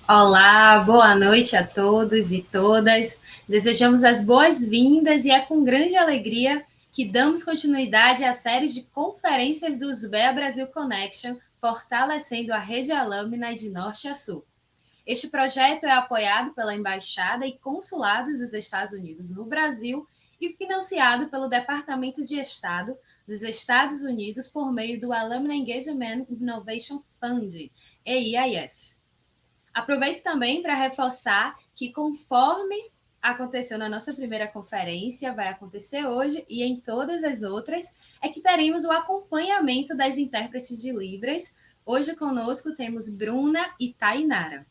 Olá, boa noite a todos e todas. Desejamos as boas-vindas e é com grande alegria que damos continuidade à série de conferências do USBEA Brasil Connection, fortalecendo a rede alumni de norte a sul. Este projeto é apoiado pela Embaixada e Consulados dos Estados Unidos no Brasil e financiado pelo Departamento de Estado dos Estados Unidos por meio do Alumni Engagement Innovation Fund, EIF. Aproveito também para reforçar que, conforme aconteceu na nossa primeira conferência, vai acontecer hoje e em todas as outras, é que teremos o acompanhamento das intérpretes de Libras. Hoje conosco temos Bruna e Tainara.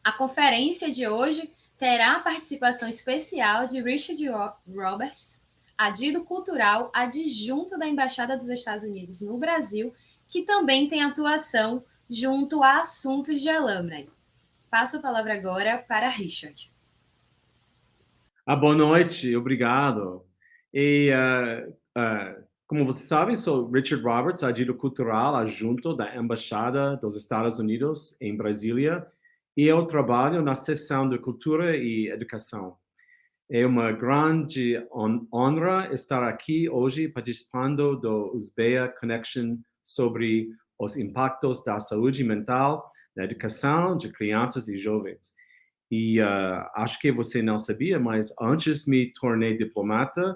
A conferência de hoje terá a participação especial de Richard Roberts, adido cultural adjunto da Embaixada dos Estados Unidos no Brasil, que também tem atuação junto a assuntos de alumni. Passo a palavra agora para Richard. Boa noite, obrigado. Como vocês sabem, sou Richard Roberts, adido cultural adjunto da Embaixada dos Estados Unidos em Brasília, e eu trabalho na seção de Cultura e Educação. É uma grande honra estar aqui hoje participando do USBEA Connection sobre os impactos da saúde mental na educação de crianças e jovens. E acho que você não sabia, mas antes me tornei diplomata,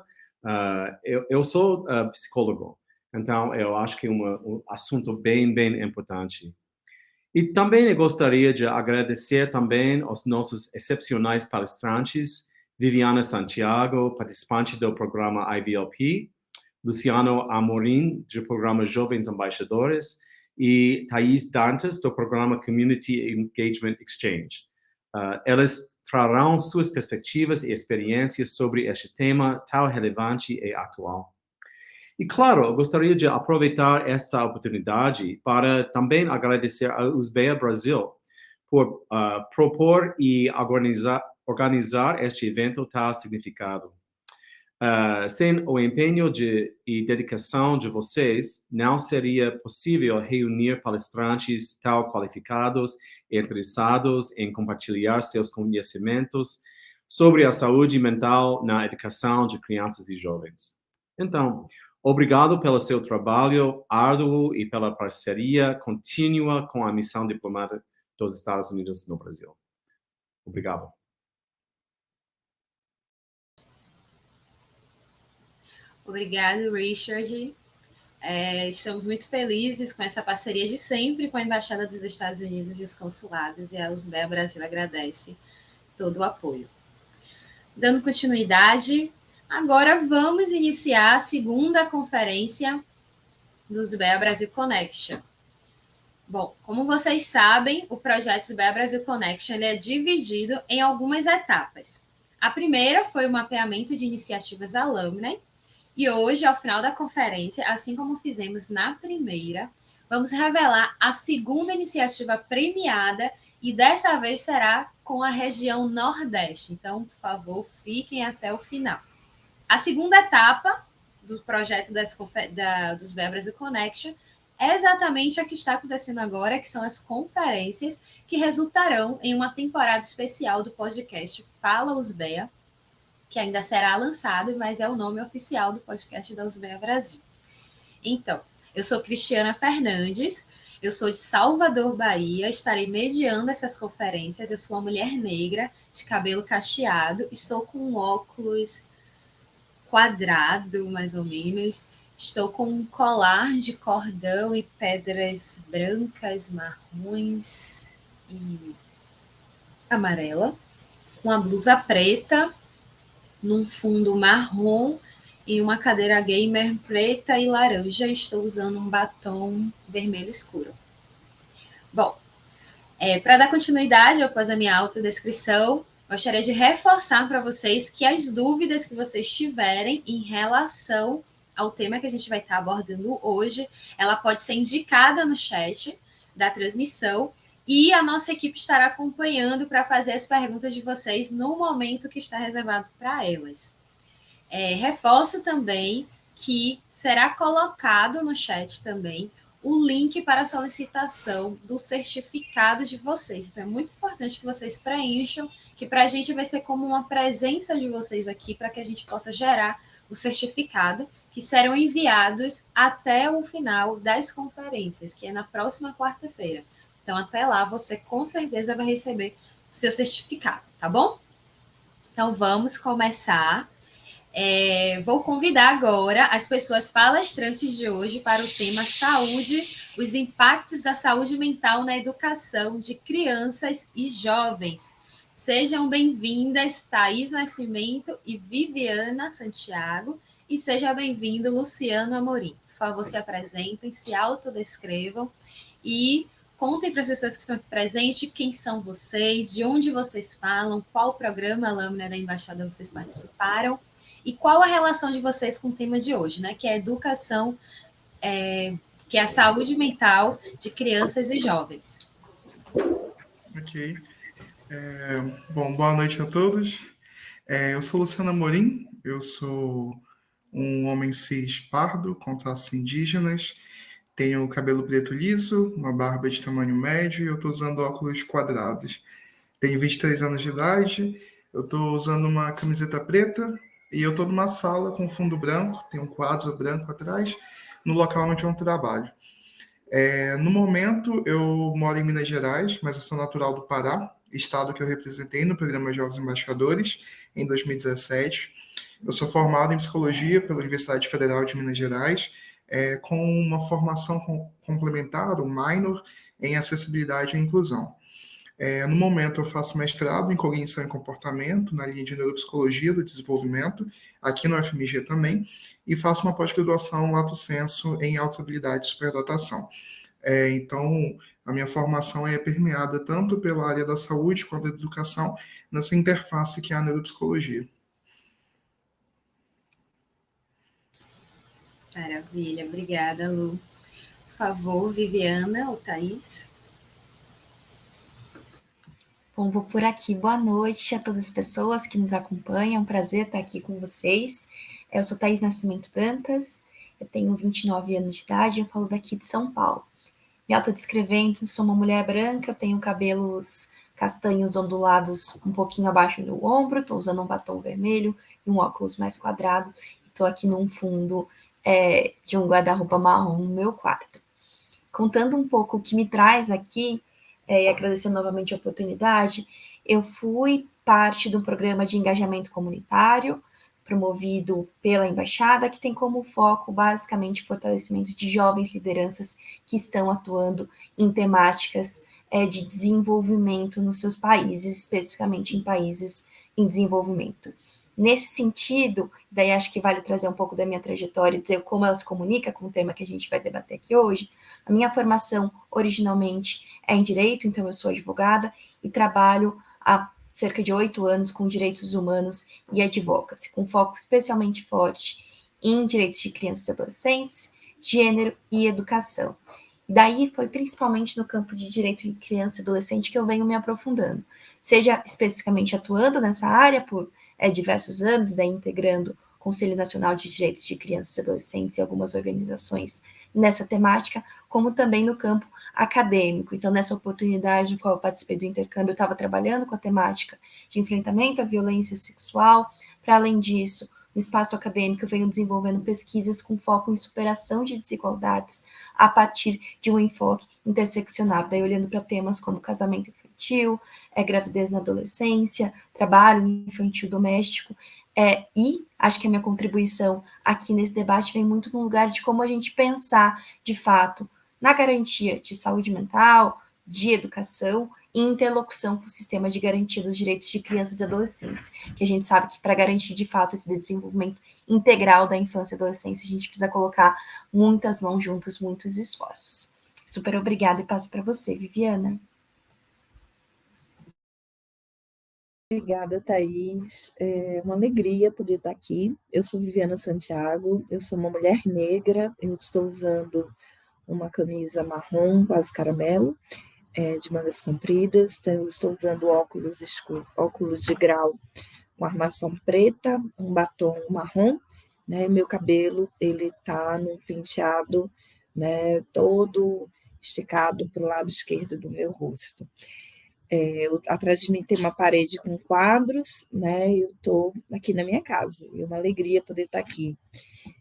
eu sou psicólogo. Então, eu acho que é um assunto bem importante. E também eu gostaria de agradecer também aos nossos excepcionais palestrantes, Viviana Santiago, participante do programa IVLP, Luciano Amorim, do programa Jovens Embaixadores, e Thais Dantas, do programa Community Engagement Exchange. Elas trarão suas perspectivas e experiências sobre este tema tão relevante e atual. E, claro, eu gostaria de aproveitar esta oportunidade para também agradecer ao USBEA Brasil por propor e organizar este evento tão significado. Sem o empenho e dedicação de vocês, não seria possível reunir palestrantes tão qualificados e interessados em compartilhar seus conhecimentos sobre a saúde mental na educação de crianças e jovens. Então, obrigado pelo seu trabalho árduo e pela parceria contínua com a missão diplomática dos Estados Unidos no Brasil. Obrigado. Obrigado, Richard. Estamos muito felizes com essa parceria de sempre com a Embaixada dos Estados Unidos e os consulados, e a USBEA Brasil agradece todo o apoio. Dando continuidade, agora vamos iniciar a segunda conferência do USBEA Brasil Connection. Bom, como vocês sabem, o projeto USBEA Brasil Connection ele é dividido em algumas etapas. A primeira foi o mapeamento de iniciativas alumni, e hoje, ao final da conferência, assim como fizemos na primeira, vamos revelar a segunda iniciativa premiada, e dessa vez será com a região Nordeste. Então, por favor, fiquem até o final. A segunda etapa do projeto dos USBEA Brasil Connection é exatamente a que está acontecendo agora, que são as conferências que resultarão em uma temporada especial do podcast Fala USBEA, que ainda será lançado, mas é o nome oficial do podcast da USBEA Brasil. Então, eu sou Cristiana Fernandes, eu sou de Salvador, Bahia, estarei mediando essas conferências, eu sou uma mulher negra, de cabelo cacheado, estou com um óculos quadrado, mais ou menos, estou com um colar de cordão e pedras brancas, marrons e amarela, com a blusa preta, num fundo marrom e uma cadeira gamer preta e laranja. Estou usando um batom vermelho escuro. Bom, para dar continuidade após a minha autodescrição, gostaria de reforçar para vocês que as dúvidas que vocês tiverem em relação ao tema que a gente vai estar abordando hoje, ela pode ser indicada no chat da transmissão, e a nossa equipe estará acompanhando para fazer as perguntas de vocês no momento que está reservado para elas. Reforço também que será colocado no chat também o link para a solicitação do certificado de vocês. Então, é muito importante que vocês preencham, que para a gente vai ser como uma presença de vocês aqui, para que a gente possa gerar o certificado, que serão enviados até o final das conferências, que é na próxima quarta-feira. Então, até lá, você com certeza vai receber o seu certificado, tá bom? Então, vamos começar. Vou convidar agora as pessoas palestrantes de hoje para o tema saúde, os impactos da saúde mental na educação de crianças e jovens. Sejam bem-vindas Thaís Nascimento e Viviana Santiago, e seja bem-vindo Luciano Amorim. Por favor, se apresentem, se autodescrevam e contem para as pessoas que estão aqui presentes quem são vocês, de onde vocês falam, qual programa Lâmina da Embaixada vocês participaram e qual a relação de vocês com o tema de hoje, né? Que é a educação, que é a saúde mental de crianças e jovens. Ok. Bom, boa noite a todos. Eu sou Luciano Amorim, eu sou um homem cis pardo, com traços indígenas, tenho cabelo preto liso, uma barba de tamanho médio e eu estou usando óculos quadrados. Tenho 23 anos de idade, eu estou usando uma camiseta preta e eu estou numa sala com fundo branco, tem um quadro branco atrás, no local onde eu trabalho. No momento, eu moro em Minas Gerais, mas eu sou natural do Pará, estado que eu representei no programa Jovens Embaixadores, em 2017. Eu sou formado em Psicologia pela Universidade Federal de Minas Gerais, com uma formação complementar, um minor, em Acessibilidade e Inclusão. No momento, eu faço mestrado em Cognição e Comportamento, na linha de Neuropsicologia do Desenvolvimento, aqui no UFMG também, e faço uma pós-graduação Lato Sensu em Autossabilidade e Superdotação. Então, a minha formação é permeada tanto pela área da saúde quanto da educação, nessa interface que é a neuropsicologia. Maravilha, obrigada, Lu. Por favor, Viviana ou Thaís? Bom, vou por aqui. Boa noite a todas as pessoas que nos acompanham. É um prazer estar aqui com vocês. Eu sou Thaís Nascimento Dantas, eu tenho 29 anos de idade e eu falo daqui de São Paulo. Me autodescrevendo, sou uma mulher branca, eu tenho cabelos castanhos ondulados um pouquinho abaixo do ombro, estou usando um batom vermelho e um óculos mais quadrado, e estou aqui num fundo de um guarda-roupa marrom no meu quarto. Contando um pouco o que me traz aqui, e agradecendo novamente a oportunidade, eu fui parte de um programa de engajamento comunitário, promovido pela Embaixada, que tem como foco, basicamente, o fortalecimento de jovens lideranças que estão atuando em temáticas de desenvolvimento nos seus países, especificamente em países em desenvolvimento. Nesse sentido, daí acho que vale trazer um pouco da minha trajetória e dizer como ela se comunica com o tema que a gente vai debater aqui hoje. A minha formação, originalmente, é em Direito, então eu sou advogada e trabalho há cerca de 8 anos com direitos humanos e advocacy, com foco especialmente forte em direitos de crianças e adolescentes, gênero e educação. E daí foi principalmente no campo de direito de criança e adolescente que eu venho me aprofundando, seja especificamente atuando nessa área por diversos anos, daí integrando o Conselho Nacional de Direitos de Crianças e Adolescentes e algumas organizações nessa temática, como também no campo acadêmico. Então, nessa oportunidade no qual eu participei do intercâmbio, eu estava trabalhando com a temática de enfrentamento à violência sexual. Para além disso, no espaço acadêmico, eu venho desenvolvendo pesquisas com foco em superação de desigualdades a partir de um enfoque interseccional, daí olhando para temas como casamento infantil, gravidez na adolescência, trabalho infantil doméstico, e acho que a minha contribuição aqui nesse debate vem muito no lugar de como a gente pensar, de fato, na garantia de saúde mental, de educação e interlocução com o sistema de garantia dos direitos de crianças e adolescentes, que a gente sabe que para garantir, de fato, esse desenvolvimento integral da infância e adolescência, a gente precisa colocar muitas mãos juntas, muitos esforços. Super obrigada e passo para você, Viviana. Obrigada, Thaís. É uma alegria poder estar aqui. Eu sou Viviana Santiago, eu sou uma mulher negra, eu estou usando uma camisa marrom, quase caramelo, de mangas compridas, então eu estou usando óculos escuros, óculos de grau com armação preta, um batom marrom, né? Meu cabelo, ele está num penteado né, todo esticado para o lado esquerdo do meu rosto. Atrás de mim tem uma parede com quadros, né? Eu estou aqui na minha casa, é uma alegria poder estar aqui.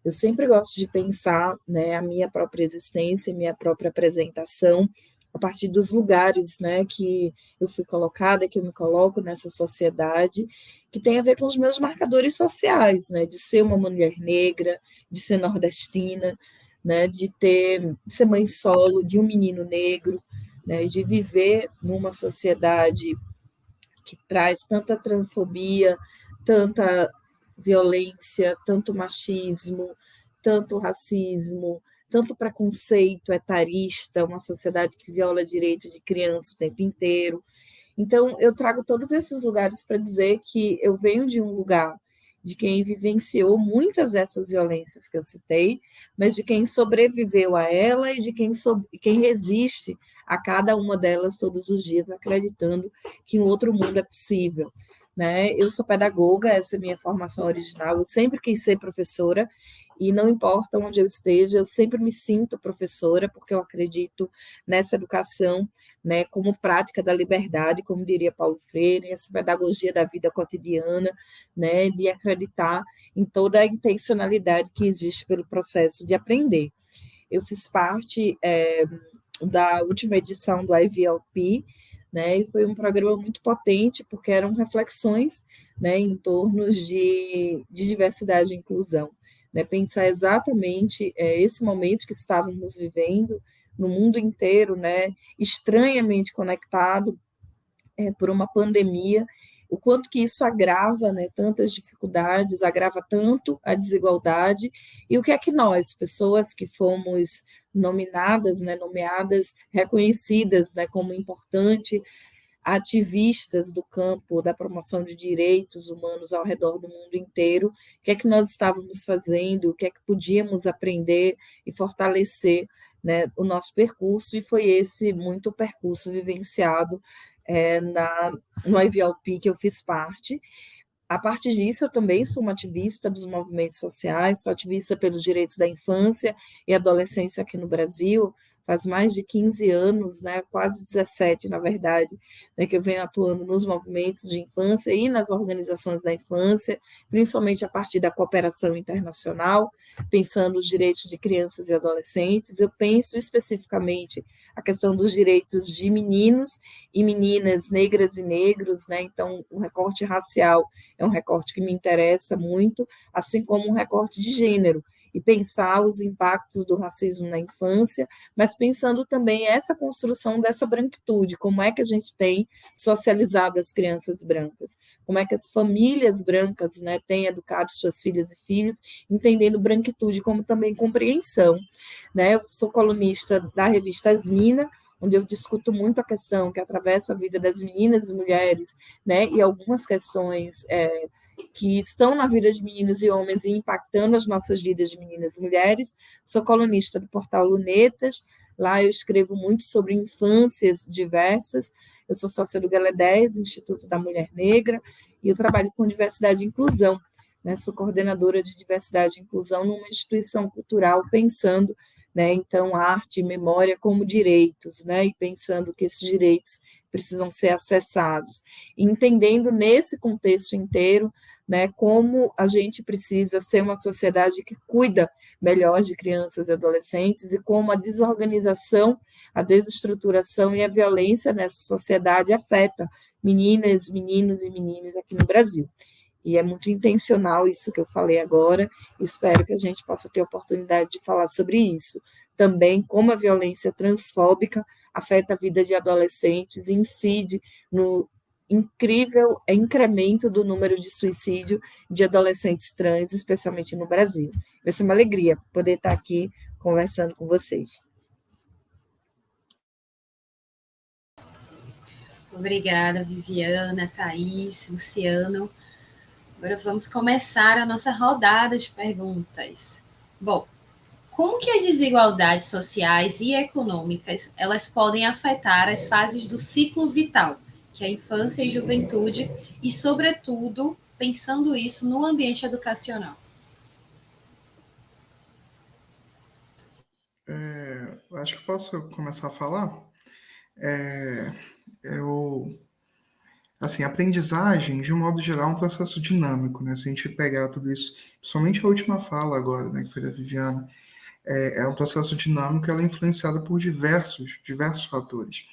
Eu sempre gosto de pensar, né, a minha própria existência, minha própria apresentação, a partir dos lugares, né, que eu fui colocada, que eu me coloco nessa sociedade, que tem a ver com os meus marcadores sociais, né, de ser uma mulher negra, de ser nordestina, né, de ser mãe solo, de um menino negro, né, de viver numa sociedade que traz tanta transfobia, tanta violência, tanto machismo, tanto racismo, tanto preconceito etarista, uma sociedade que viola direito de criança o tempo inteiro. Então, eu trago todos esses lugares para dizer que eu venho de um lugar de quem vivenciou muitas dessas violências que eu citei, mas de quem sobreviveu a ela e de quem resiste a cada uma delas todos os dias, acreditando que um outro mundo é possível. Né? Eu sou pedagoga, essa é a minha formação original, eu sempre quis ser professora, e não importa onde eu esteja, eu sempre me sinto professora, porque eu acredito nessa educação, né, como prática da liberdade, como diria Paulo Freire, essa pedagogia da vida cotidiana, né, de acreditar em toda a intencionalidade que existe pelo processo de aprender. Eu fiz parte da última edição do IVLP, né, e foi um programa muito potente, porque eram reflexões, né, em torno de diversidade e inclusão. Né, pensar exatamente esse momento que estávamos vivendo no mundo inteiro, né, estranhamente conectado por uma pandemia, o quanto que isso agrava, né, tantas dificuldades, agrava tanto a desigualdade, e o que é que nós, pessoas que fomos nominadas, né, nomeadas, reconhecidas, né, como importante, ativistas do campo da promoção de direitos humanos ao redor do mundo inteiro, o que é que nós estávamos fazendo, o que é que podíamos aprender e fortalecer, né, o nosso percurso, e foi esse muito percurso vivenciado no IVLP que eu fiz parte. A partir disso, eu também sou uma ativista dos movimentos sociais, sou ativista pelos direitos da infância e adolescência aqui no Brasil, faz mais de 15 anos, né, quase 17, na verdade, né, que eu venho atuando nos movimentos de infância e nas organizações da infância, principalmente a partir da cooperação internacional, pensando os direitos de crianças e adolescentes. Eu penso especificamente a questão dos direitos de meninos e meninas negras e negros, né, então o recorte racial é um recorte que me interessa muito, assim como um recorte de gênero, e pensar os impactos do racismo na infância, mas pensando também essa construção dessa branquitude, como é que a gente tem socializado as crianças brancas, como é que as famílias brancas, né, têm educado suas filhas e filhos, entendendo branquitude como também compreensão. Né? Eu sou colunista da revista Asmina, onde eu discuto muito a questão que atravessa a vida das meninas e mulheres, né, e algumas questões que estão na vida de meninos e homens e impactando as nossas vidas de meninas e mulheres. Sou colunista do portal Lunetas, lá eu escrevo muito sobre infâncias diversas. Eu sou sócia do Galé 10, Instituto da Mulher Negra, e eu trabalho com diversidade e inclusão. Né? Sou coordenadora de diversidade e inclusão numa instituição cultural, pensando, né, então, arte e memória como direitos, né, e pensando que esses direitos precisam ser acessados, e entendendo nesse contexto inteiro, né, como a gente precisa ser uma sociedade que cuida melhor de crianças e adolescentes, e como a desorganização, a desestruturação e a violência nessa sociedade afeta meninas, meninos e meninas aqui no Brasil. E é muito intencional isso que eu falei agora, espero que a gente possa ter a oportunidade de falar sobre isso. Também como a violência transfóbica afeta a vida de adolescentes e incide no incrível incremento do número de suicídio de adolescentes trans, especialmente no Brasil. Vai ser uma alegria poder estar aqui conversando com vocês. Obrigada, Viviana, Thaís, Luciano. Agora vamos começar a nossa rodada de perguntas. Bom, como que as desigualdades sociais e econômicas elas podem afetar as fases do ciclo vital, que é a infância e juventude, e, sobretudo, pensando isso no ambiente educacional? acho que posso começar a falar. Eu, assim, aprendizagem, de um modo geral, é um processo dinâmico, né? Se a gente pegar tudo isso, somente a última fala agora, né, que foi da Viviana, é um processo dinâmico, ela é influenciada por diversos fatores.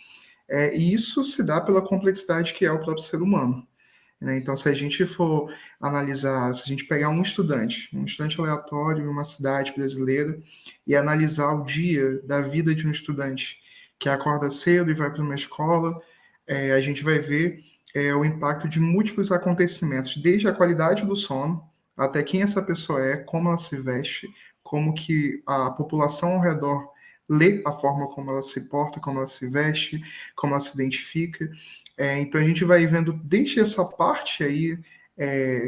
E isso se dá pela complexidade que é o próprio ser humano, né? Então, se a gente for analisar, se a gente pegar um estudante aleatório em uma cidade brasileira e analisar o dia da vida de um estudante que acorda cedo e vai para uma escola, a gente vai ver o impacto de múltiplos acontecimentos, desde a qualidade do sono até quem essa pessoa é, como ela se veste, como que a população ao redor lê a forma como ela se porta, como ela se veste, como ela se identifica. Então a gente vai vendo desde essa parte aí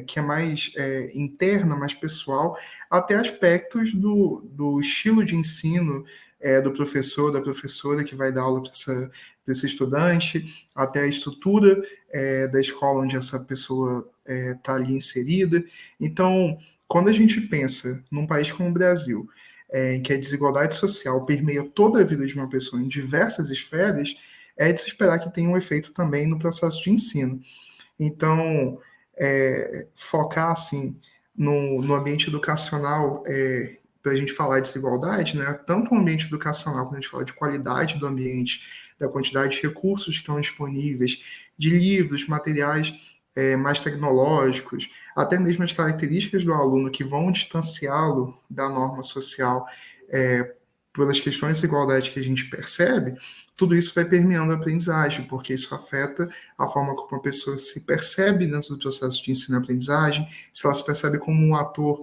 que é mais interna, mais pessoal, até aspectos do estilo de ensino do professor, da professora que vai dar aula para esse estudante, até a estrutura da escola onde essa pessoa está ali inserida. Então, quando a gente pensa num país como o Brasil, em que a desigualdade social permeia toda a vida de uma pessoa em diversas esferas, é de se esperar que tenha um efeito também no processo de ensino. Então, focar assim no ambiente educacional para a gente falar de desigualdade, né? Tanto o ambiente educacional, quando a gente fala de qualidade do ambiente, da quantidade de recursos que estão disponíveis, de livros, materiais mais tecnológicos, até mesmo as características do aluno que vão distanciá-lo da norma social pelas questões de desigualdade que a gente percebe, tudo isso vai permeando a aprendizagem, porque isso afeta a forma como a pessoa se percebe dentro do processo de ensino-aprendizagem, se ela se percebe como um ator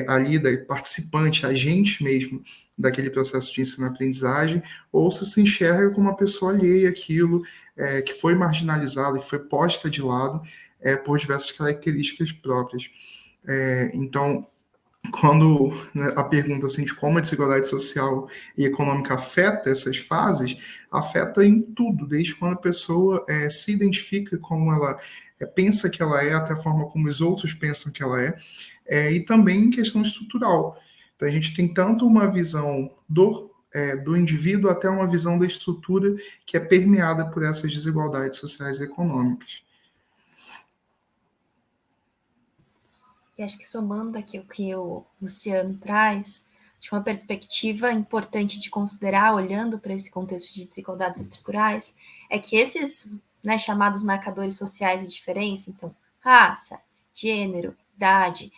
ali, participante, agente mesmo daquele processo de ensino-aprendizagem, ou se enxerga como uma pessoa alheia àquilo, que foi marginalizada, que foi posta de lado por diversas características próprias. Então, quando né, a pergunta assim, de como a desigualdade social e econômica afeta essas fases, afeta em tudo, desde quando a pessoa se identifica como ela pensa que ela é, até a forma como os outros pensam que ela e também em questão estrutural. Então, a gente tem tanto uma visão do indivíduo até uma visão da estrutura que é permeada por essas desigualdades sociais e econômicas. E acho que somando aqui o que o Luciano traz, de uma perspectiva importante de considerar, olhando para esse contexto de desigualdades estruturais, é que esses chamados marcadores sociais de diferença, então, raça, gênero, idade,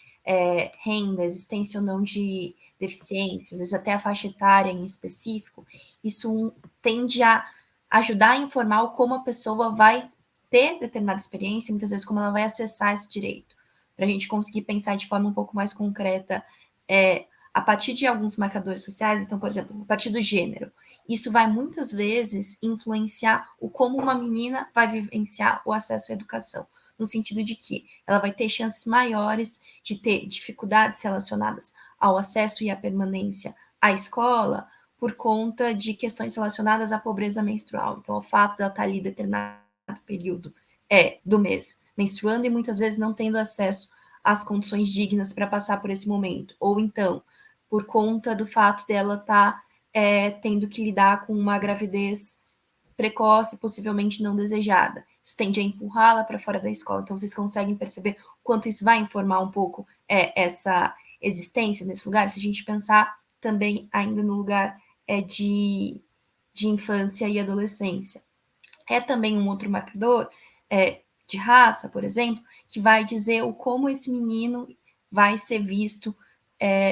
renda, existência ou não de deficiências, às vezes até a faixa etária em específico, isso tende a ajudar a informar como a pessoa vai ter determinada experiência, muitas vezes como ela vai acessar esse direito, para a gente conseguir pensar de forma um pouco mais concreta a partir de alguns marcadores sociais. Então, por exemplo, a partir do gênero, isso vai muitas vezes influenciar o como uma menina vai vivenciar o acesso à educação, no sentido de que ela vai ter chances maiores de ter dificuldades relacionadas ao acesso e à permanência à escola por conta de questões relacionadas à pobreza menstrual. Então, o fato de ela estar ali determinado período do mês menstruando e muitas vezes não tendo acesso às condições dignas para passar por esse momento. Ou então, por conta do fato dela estar tendo que lidar com uma gravidez precoce, possivelmente não desejada. Isso tende a empurrá-la para fora da escola. Então, vocês conseguem perceber o quanto isso vai informar um pouco essa existência nesse lugar? Se a gente pensar também ainda no lugar de infância e adolescência. É também um outro marcador de raça, por exemplo, que vai dizer o como esse menino vai ser visto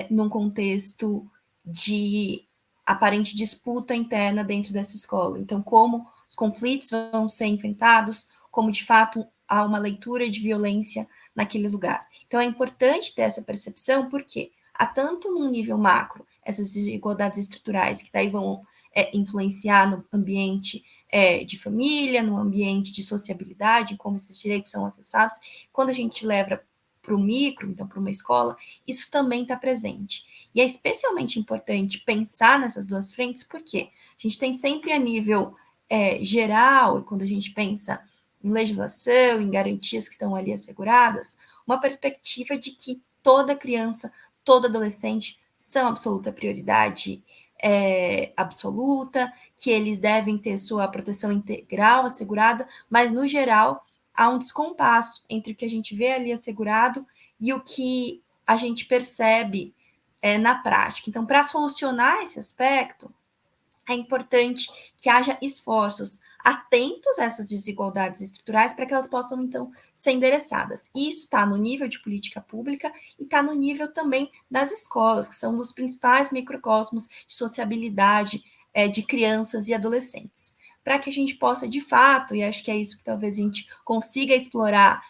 num contexto de aparente disputa interna dentro dessa escola. Então, como os conflitos vão ser enfrentados, como de fato há uma leitura de violência naquele lugar. Então, é importante ter essa percepção, porque há tanto num nível macro essas desigualdades estruturais que daí vão influenciar no ambiente de família, no ambiente de sociabilidade, como esses direitos são acessados. Quando a gente leva para o micro, então para uma escola, isso também está presente. E é especialmente importante pensar nessas duas frentes, porque a gente tem sempre a nível geral, e quando a gente pensa em legislação, em garantias que estão ali asseguradas, uma perspectiva de que toda criança, todo adolescente são absoluta prioridade absoluta, que eles devem ter sua proteção integral assegurada, mas, no geral, há um descompasso entre o que a gente vê ali assegurado e o que a gente percebe na prática. Então, para solucionar esse aspecto, é importante que haja esforços atentos a essas desigualdades estruturais para que elas possam, então, ser endereçadas. Isso está no nível de política pública e está no nível também das escolas, que são um dos principais microcosmos de sociabilidade de crianças e adolescentes. Para que a gente possa, de fato, e acho que é isso que talvez a gente consiga explorar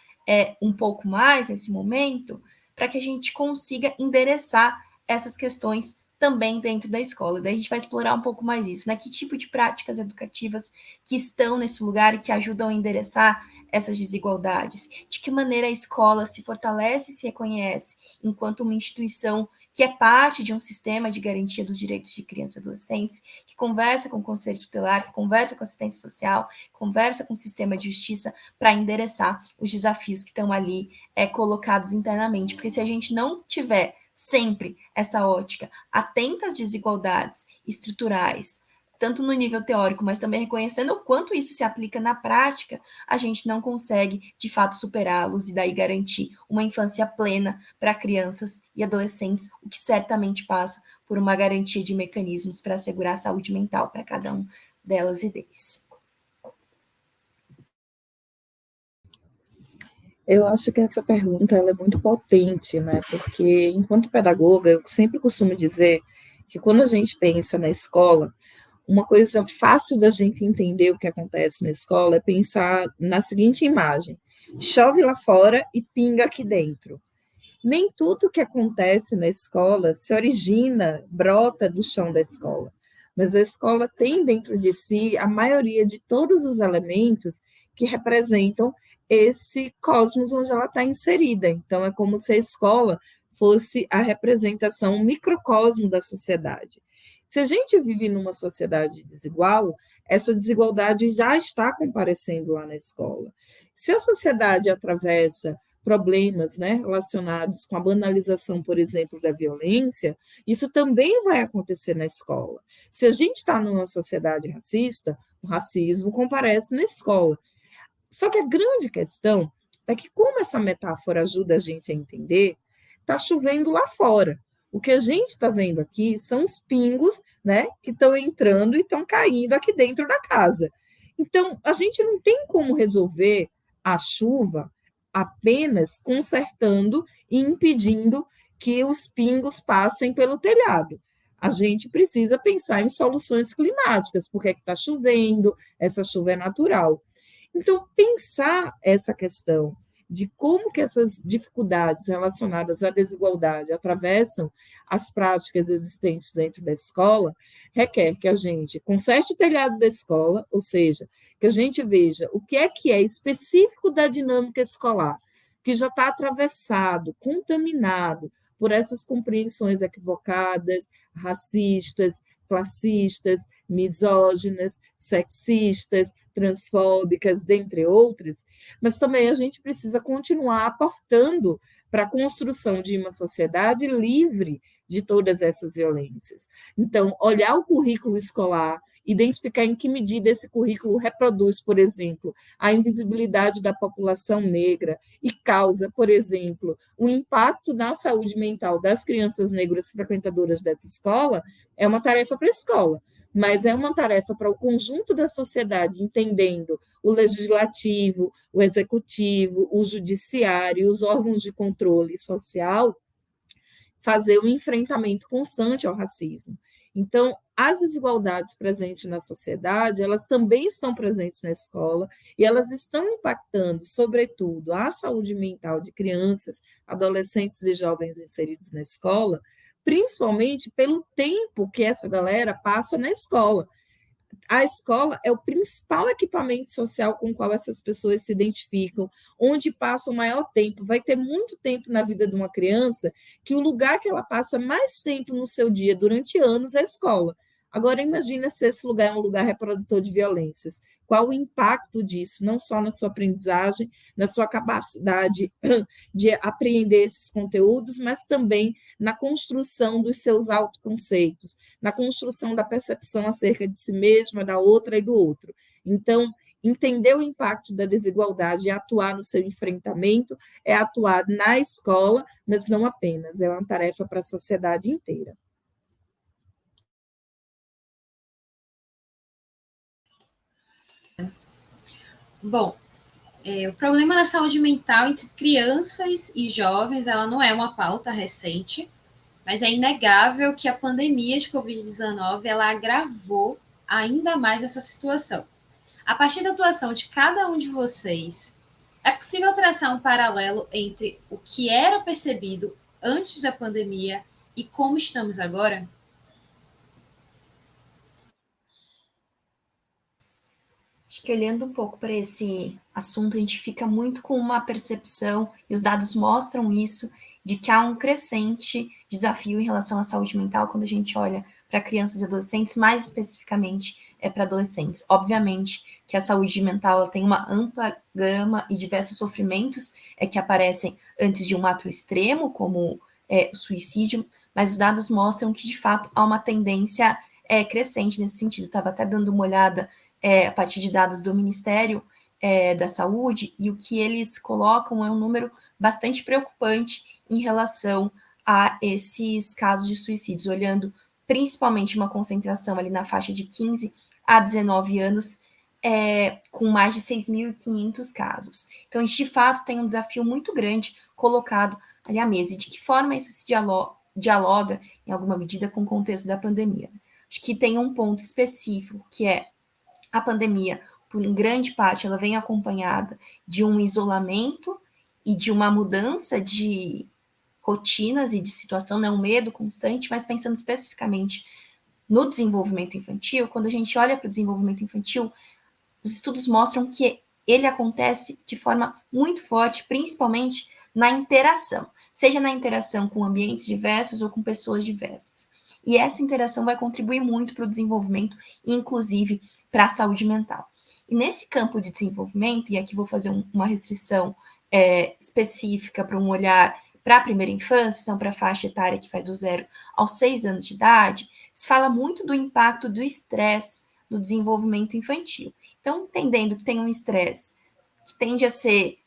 um pouco mais nesse momento, para que a gente consiga endereçar essas questões também dentro da escola. Daí a gente vai explorar um pouco mais isso, né? Que tipo de práticas educativas que estão nesse lugar e que ajudam a endereçar essas desigualdades? De que maneira a escola se fortalece e se reconhece enquanto uma instituição que é parte de um sistema de garantia dos direitos de crianças e adolescentes, que conversa com o conselho tutelar, que conversa com a assistência social, conversa com o sistema de justiça para endereçar os desafios que estão ali colocados internamente. Porque se a gente não tiver sempre essa ótica atenta às desigualdades estruturais, tanto no nível teórico, mas também reconhecendo o quanto isso se aplica na prática, a gente não consegue, de fato, superá-los e daí garantir uma infância plena para crianças e adolescentes, o que certamente passa por uma garantia de mecanismos para assegurar a saúde mental para cada um delas e deles. Eu acho que essa pergunta ela é muito potente, né? Porque, enquanto pedagoga, eu sempre costumo dizer que quando a gente pensa na escola, uma coisa fácil da gente entender o que acontece na escola é pensar na seguinte imagem: chove lá fora e pinga aqui dentro. Nem tudo que acontece na escola se origina, brota do chão da escola, mas a escola tem dentro de si a maioria de todos os elementos que representam esse cosmos onde ela está inserida. Então, é como se a escola fosse a representação, um microcosmo da sociedade. Se a gente vive numa sociedade desigual, essa desigualdade já está comparecendo lá na escola. Se a sociedade atravessa problemas, né, relacionados com a banalização, por exemplo, da violência, isso também vai acontecer na escola. Se a gente está numa sociedade racista, o racismo comparece na escola. Só que a grande questão é que, como essa metáfora ajuda a gente a entender, está chovendo lá fora. O que a gente está vendo aqui são os pingos, né, que estão entrando e estão caindo aqui dentro da casa. Então, a gente não tem como resolver a chuva apenas consertando e impedindo que os pingos passem pelo telhado. A gente precisa pensar em soluções climáticas, porque é que está chovendo, essa chuva é natural. Então, pensar essa questão de como que essas dificuldades relacionadas à desigualdade atravessam as práticas existentes dentro da escola, requer que a gente conserte o telhado da escola, ou seja, que a gente veja o que é específico da dinâmica escolar, que já está atravessado, contaminado por essas compreensões equivocadas, racistas, classistas, misóginas, sexistas, transfóbicas, dentre outras, mas também a gente precisa continuar aportando para a construção de uma sociedade livre de todas essas violências. Então, olhar o currículo escolar, identificar em que medida esse currículo reproduz, por exemplo, a invisibilidade da população negra e causa, por exemplo, o impacto na saúde mental das crianças negras frequentadoras dessa escola, é uma tarefa para a escola, mas é uma tarefa para o conjunto da sociedade, entendendo o legislativo, o executivo, o judiciário, os órgãos de controle social, fazer um enfrentamento constante ao racismo. Então, as desigualdades presentes na sociedade, elas também estão presentes na escola e elas estão impactando, sobretudo, a saúde mental de crianças, adolescentes e jovens inseridos na escola, principalmente pelo tempo que essa galera passa na escola. A escola é o principal equipamento social com o qual essas pessoas se identificam, onde passam o maior tempo. Vai ter muito tempo na vida de uma criança que o lugar que ela passa mais tempo no seu dia, durante anos, é a escola. Agora, imagina se esse lugar é um lugar reprodutor de violências. Qual o impacto disso, não só na sua aprendizagem, na sua capacidade de apreender esses conteúdos, mas também na construção dos seus autoconceitos, na construção da percepção acerca de si mesma, da outra e do outro. Então, entender o impacto da desigualdade e atuar no seu enfrentamento é atuar na escola, mas não apenas, é uma tarefa para a sociedade inteira. Bom, o problema da saúde mental entre crianças e jovens, ela não é uma pauta recente, mas é inegável que a pandemia de Covid-19, ela agravou ainda mais essa situação. A partir da atuação de cada um de vocês, é possível traçar um paralelo entre o que era percebido antes da pandemia e como estamos agora? Acho que olhando um pouco para esse assunto, a gente fica muito com uma percepção, e os dados mostram isso, de que há um crescente desafio em relação à saúde mental quando a gente olha para crianças e adolescentes, mais especificamente para adolescentes. Obviamente que a saúde mental ela tem uma ampla gama e diversos sofrimentos que aparecem antes de um ato extremo, como o suicídio, mas os dados mostram que, de fato, há uma tendência crescente nesse sentido. Estava até dando uma olhada a partir de dados do Ministério da Saúde, e o que eles colocam é um número bastante preocupante em relação a esses casos de suicídios, olhando principalmente uma concentração ali na faixa de 15 a 19 anos, com mais de 6.500 casos. Então, a gente, de fato, tem um desafio muito grande colocado ali à mesa. E de que forma isso se dialoga, em alguma medida, com o contexto da pandemia? Acho que tem um ponto específico, que é a pandemia, por grande parte, ela vem acompanhada de um isolamento e de uma mudança de rotinas e de situação, né, um medo constante, mas pensando especificamente no desenvolvimento infantil, quando a gente olha para o desenvolvimento infantil, os estudos mostram que ele acontece de forma muito forte, principalmente na interação, seja na interação com ambientes diversos ou com pessoas diversas. E essa interação vai contribuir muito para o desenvolvimento, inclusive para a saúde mental. E nesse campo de desenvolvimento, e aqui vou fazer uma restrição específica para um olhar para a primeira infância, então para a faixa etária que vai do 0 aos 6 anos de idade, se fala muito do impacto do estresse no desenvolvimento infantil. Então, entendendo que tem um estresse que tende a ser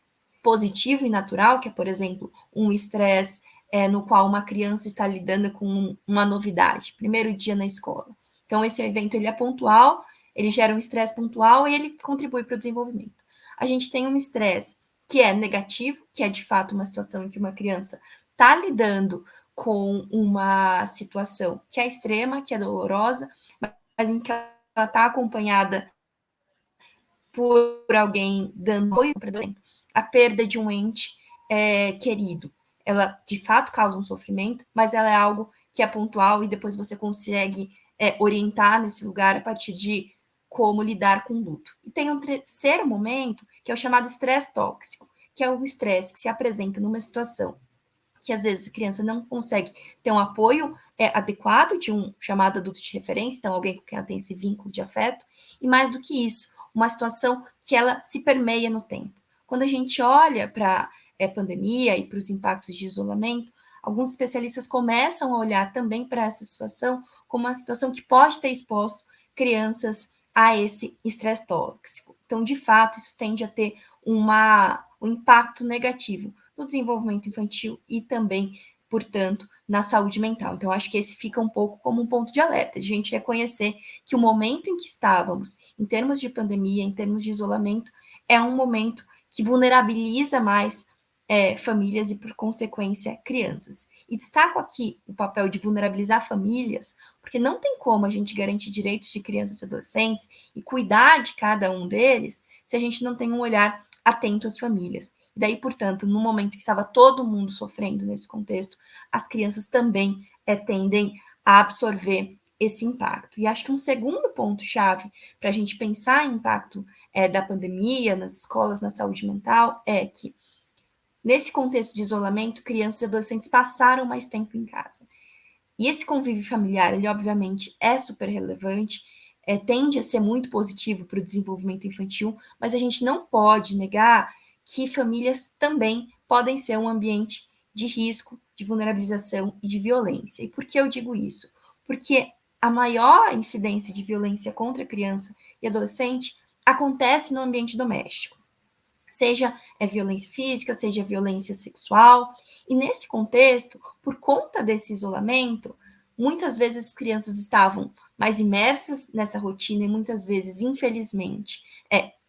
positivo e natural, que é, por exemplo, um estresse no qual uma criança está lidando com uma novidade, primeiro dia na escola. Então, esse evento ele é pontual, ele gera um estresse pontual e ele contribui para o desenvolvimento. A gente tem um estresse que é negativo, que é de fato uma situação em que uma criança está lidando com uma situação que é extrema, que é dolorosa, mas em que ela está acompanhada por alguém dando apoio, por exemplo, a perda de um ente querido. Ela, de fato, causa um sofrimento, mas ela é algo que é pontual e depois você consegue orientar nesse lugar a partir de como lidar com o luto. E tem um terceiro momento, que é o chamado estresse tóxico, que é o estresse que se apresenta numa situação que às vezes a criança não consegue ter um apoio adequado de um chamado adulto de referência, então alguém com quem ela tem esse vínculo de afeto, e mais do que isso, uma situação que ela se permeia no tempo. Quando a gente olha para a pandemia e para os impactos de isolamento, alguns especialistas começam a olhar também para essa situação como uma situação que pode ter exposto crianças a esse estresse tóxico. Então, de fato, isso tende a ter um impacto negativo no desenvolvimento infantil e também, portanto, na saúde mental. Então, acho que esse fica um pouco como um ponto de alerta, de a gente reconhecer que o momento em que estávamos, em termos de pandemia, em termos de isolamento, é um momento que vulnerabiliza mais famílias e, por consequência, crianças. E destaco aqui o papel de vulnerabilizar famílias, porque não tem como a gente garantir direitos de crianças e adolescentes e cuidar de cada um deles se a gente não tem um olhar atento às famílias. E daí, portanto, no momento que estava todo mundo sofrendo nesse contexto, as crianças também tendem a absorver esse impacto. E acho que um segundo ponto-chave para a gente pensar em impacto da pandemia nas escolas, na saúde mental, é que, nesse contexto de isolamento, crianças e adolescentes passaram mais tempo em casa. E esse convívio familiar, ele obviamente é super relevante, tende a ser muito positivo para o desenvolvimento infantil, mas a gente não pode negar que famílias também podem ser um ambiente de risco, de vulnerabilização e de violência. E por que eu digo isso? Porque a maior incidência de violência contra criança e adolescente acontece no ambiente doméstico. Seja violência física, seja violência sexual. E nesse contexto, por conta desse isolamento, muitas vezes as crianças estavam mais imersas nessa rotina e muitas vezes, infelizmente,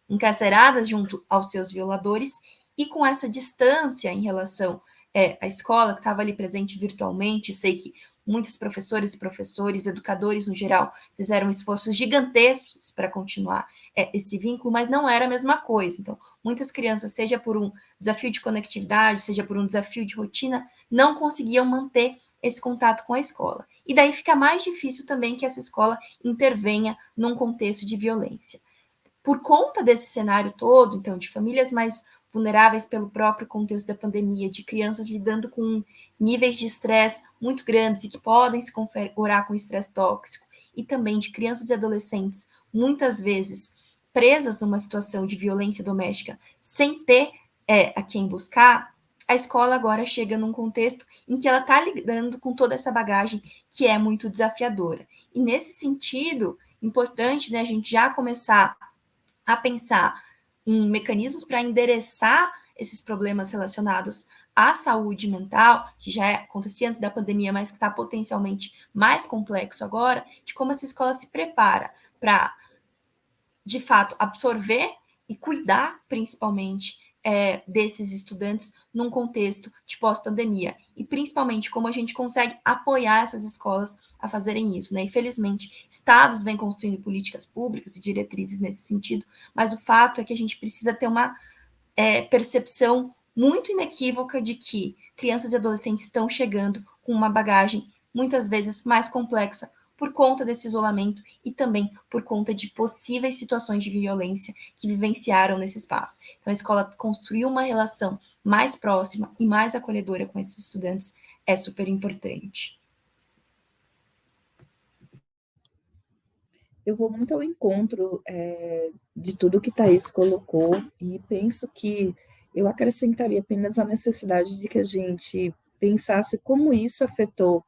encarceradas junto aos seus violadores, e com essa distância em relação à escola, que estava ali presente virtualmente. Sei que muitos professores e professores, educadores no geral, fizeram esforços gigantescos para continuar esse vínculo, mas não era a mesma coisa. Então, muitas crianças, seja por um desafio de conectividade, seja por um desafio de rotina, não conseguiam manter esse contato com a escola. E daí fica mais difícil também que essa escola intervenha num contexto de violência. Por conta desse cenário todo, então, de famílias mais vulneráveis pelo próprio contexto da pandemia, de crianças lidando com níveis de estresse muito grandes e que podem se configurar com estresse tóxico, e também de crianças e adolescentes, muitas vezes presas numa situação de violência doméstica, sem ter a quem buscar, a escola agora chega num contexto em que ela está lidando com toda essa bagagem que é muito desafiadora. E nesse sentido, importante, né, a gente já começar a pensar em mecanismos para endereçar esses problemas relacionados à saúde mental, que já acontecia antes da pandemia, mas que está potencialmente mais complexo agora, de como essa escola se prepara para, de fato, absorver e cuidar, principalmente, desses estudantes num contexto de pós-pandemia. E, principalmente, como a gente consegue apoiar essas escolas a fazerem isso, né? Infelizmente, estados vêm construindo políticas públicas e diretrizes nesse sentido, mas o fato é que a gente precisa ter uma percepção muito inequívoca de que crianças e adolescentes estão chegando com uma bagagem muitas vezes mais complexa por conta desse isolamento e também por conta de possíveis situações de violência que vivenciaram nesse espaço. Então, a escola construir uma relação mais próxima e mais acolhedora com esses estudantes é super importante. Eu vou muito ao encontro de tudo que Thaís colocou e penso que eu acrescentaria apenas a necessidade de que a gente pensasse como isso afetou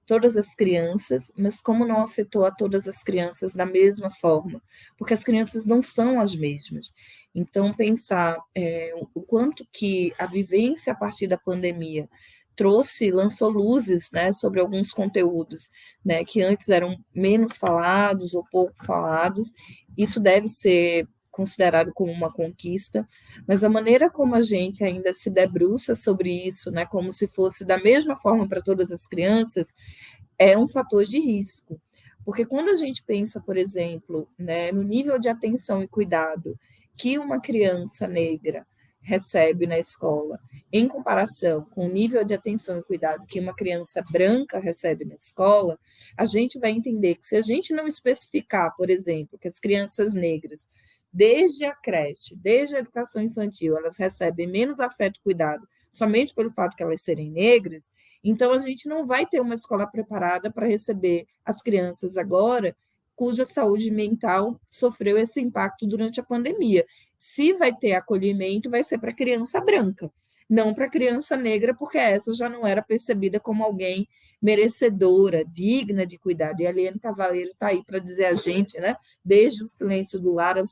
todas as crianças, mas como não afetou a todas as crianças da mesma forma, porque as crianças não são as mesmas. Então, pensar o quanto que a vivência a partir da pandemia lançou luzes, né, sobre alguns conteúdos, né, que antes eram menos falados ou pouco falados. Isso deve ser considerado como uma conquista, mas a maneira como a gente ainda se debruça sobre isso, né, como se fosse da mesma forma para todas as crianças, é um fator de risco. Porque quando a gente pensa, por exemplo, né, no nível de atenção e cuidado que uma criança negra recebe na escola, em comparação com o nível de atenção e cuidado que uma criança branca recebe na escola, a gente vai entender que se a gente não especificar, por exemplo, que as crianças negras, desde a creche, desde a educação infantil, elas recebem menos afeto e cuidado somente pelo fato de elas serem negras, então a gente não vai ter uma escola preparada para receber as crianças agora cuja saúde mental sofreu esse impacto durante a pandemia. Se vai ter acolhimento, vai ser para criança branca, não para criança negra, porque essa já não era percebida como alguém merecedora, digna de cuidado. E a Eliane Cavaleiro está aí para dizer a gente, né, desde o Silêncio do Lar ao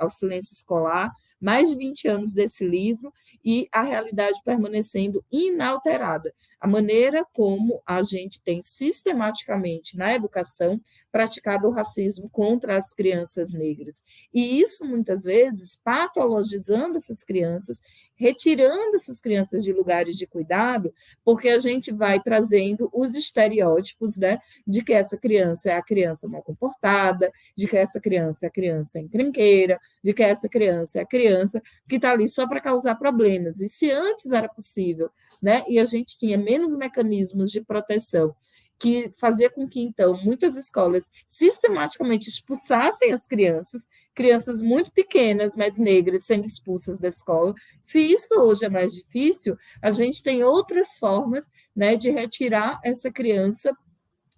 Silêncio Escolar, mais de 20 anos desse livro, e a realidade permanecendo inalterada. A maneira como a gente tem sistematicamente na educação praticado o racismo contra as crianças negras. E isso, muitas vezes, patologizando essas crianças, retirando essas crianças de lugares de cuidado, porque a gente vai trazendo os estereótipos, né, de que essa criança é a criança mal comportada, de que essa criança é a criança encrenqueira, de que essa criança é a criança que está ali só para causar problemas. E se antes era possível, né, e a gente tinha menos mecanismos de proteção, que fazia com que, então, muitas escolas sistematicamente expulsassem as crianças muito pequenas, mas negras, sendo expulsas da escola. Se isso hoje é mais difícil, a gente tem outras formas, né, de retirar essa criança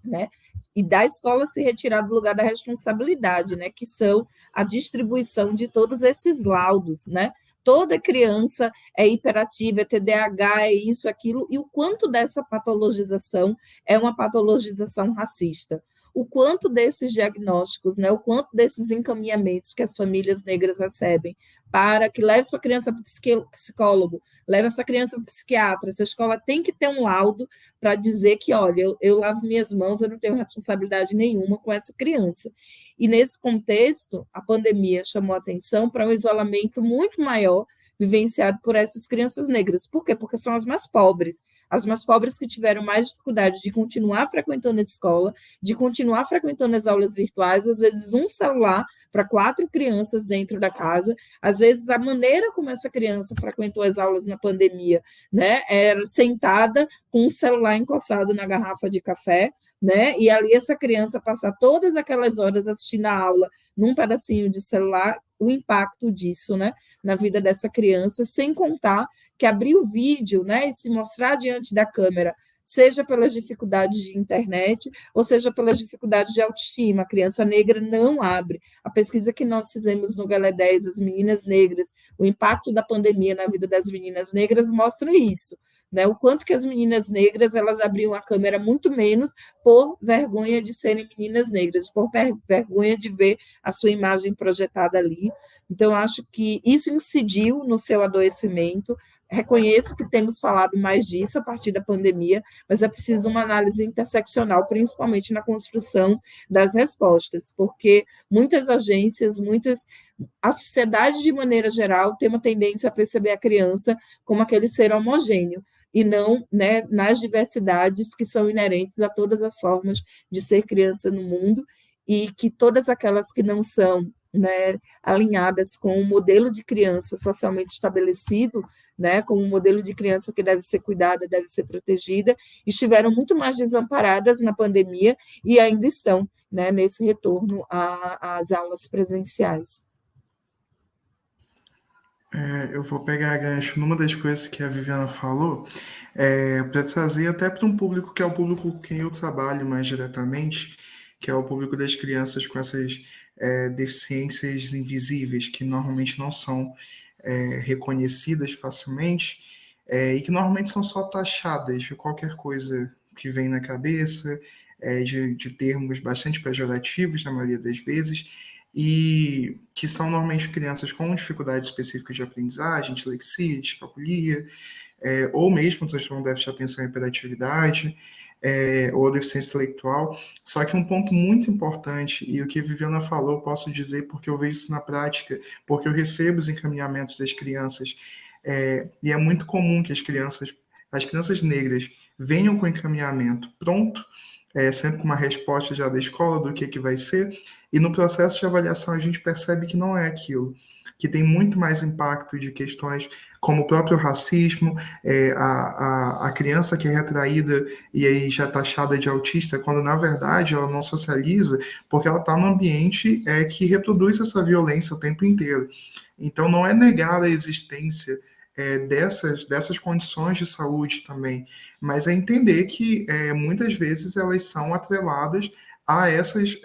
né? E da escola se retirar do lugar da responsabilidade, né? Que são a distribuição de todos esses laudos, né? Toda criança é hiperativa, é TDAH, é isso, aquilo, e o quanto dessa patologização é uma patologização racista. O quanto desses diagnósticos, né, o quanto desses encaminhamentos que as famílias negras recebem para que leve sua criança para o psicólogo, leve essa criança para o psiquiatra, essa escola tem que ter um laudo para dizer que, olha, eu lavo minhas mãos, eu não tenho responsabilidade nenhuma com essa criança. E nesse contexto, a pandemia chamou a atenção para um isolamento muito maior vivenciado por essas crianças negras. Por quê? Porque são as mais pobres que tiveram mais dificuldade de continuar frequentando a escola, de continuar frequentando as aulas virtuais, às vezes um celular para 4 crianças dentro da casa, às vezes a maneira como essa criança frequentou as aulas na pandemia, né, era sentada com um celular encostado na garrafa de café, né, e ali essa criança passar todas aquelas horas assistindo a aula num pedacinho de celular, o impacto disso, né, na vida dessa criança, sem contar que abrir o vídeo, né, e se mostrar diante da câmera, seja pelas dificuldades de internet, ou seja pelas dificuldades de autoestima. A criança negra não abre. A pesquisa que nós fizemos no Galé 10, as meninas negras, o impacto da pandemia na vida das meninas negras mostra isso, né? O quanto que as meninas negras elas abriam a câmera muito menos por vergonha de serem meninas negras, por vergonha de ver a sua imagem projetada ali. Então, acho que isso incidiu no seu adoecimento. Reconheço que temos falado mais disso a partir da pandemia, mas é preciso uma análise interseccional, principalmente na construção das respostas, porque muitas agências, a sociedade de maneira geral tem uma tendência a perceber a criança como aquele ser homogêneo, e não, né, nas diversidades que são inerentes a todas as formas de ser criança no mundo, e que todas aquelas que não são, né, alinhadas com o modelo de criança socialmente estabelecido, né, como um modelo de criança que deve ser cuidada, deve ser protegida, estiveram muito mais desamparadas na pandemia e ainda estão, né, nesse retorno às aulas presenciais. Eu vou pegar gancho numa das coisas que a Viviana falou, para trazer até para um público que é o público com quem eu trabalho mais diretamente, que é o público das crianças com essas deficiências invisíveis, que normalmente não são reconhecidas facilmente, e que normalmente são só taxadas de qualquer coisa que vem na cabeça, de termos bastante pejorativos na maioria das vezes, e que são normalmente crianças com dificuldades específicas de aprendizagem, dislexia, discalculia, ou mesmo transtorno de déficit de atenção e hiperatividade, ou deficiência intelectual. Só que um ponto muito importante, e o que a Viviana falou, eu posso dizer porque eu vejo isso na prática, porque eu recebo os encaminhamentos das crianças, e é muito comum que as crianças negras venham com o encaminhamento pronto, sempre com uma resposta já da escola do que vai ser, e no processo de avaliação a gente percebe que não é aquilo, que tem muito mais impacto de questões como o próprio racismo, a criança que é retraída e aí já taxada de autista, quando na verdade ela não socializa, porque ela está num ambiente que reproduz essa violência o tempo inteiro. Então não é negar a existência dessas condições de saúde também, mas é entender que muitas vezes elas são atreladas a essas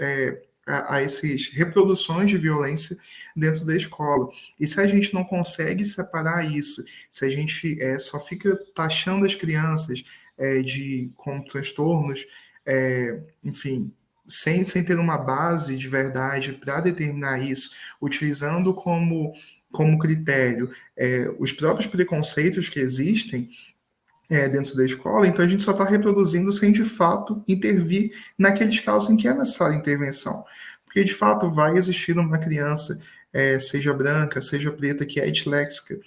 reproduções de violência dentro da escola. E se a gente não consegue separar isso, se a gente só fica taxando as crianças com transtornos, enfim, sem ter uma base de verdade para determinar isso, utilizando como critério os próprios preconceitos que existem dentro da escola, então a gente só está reproduzindo sem, de fato, intervir naqueles casos em que é necessária intervenção. Porque, de fato, vai existir uma criança, seja branca, seja preta, que é disléxica,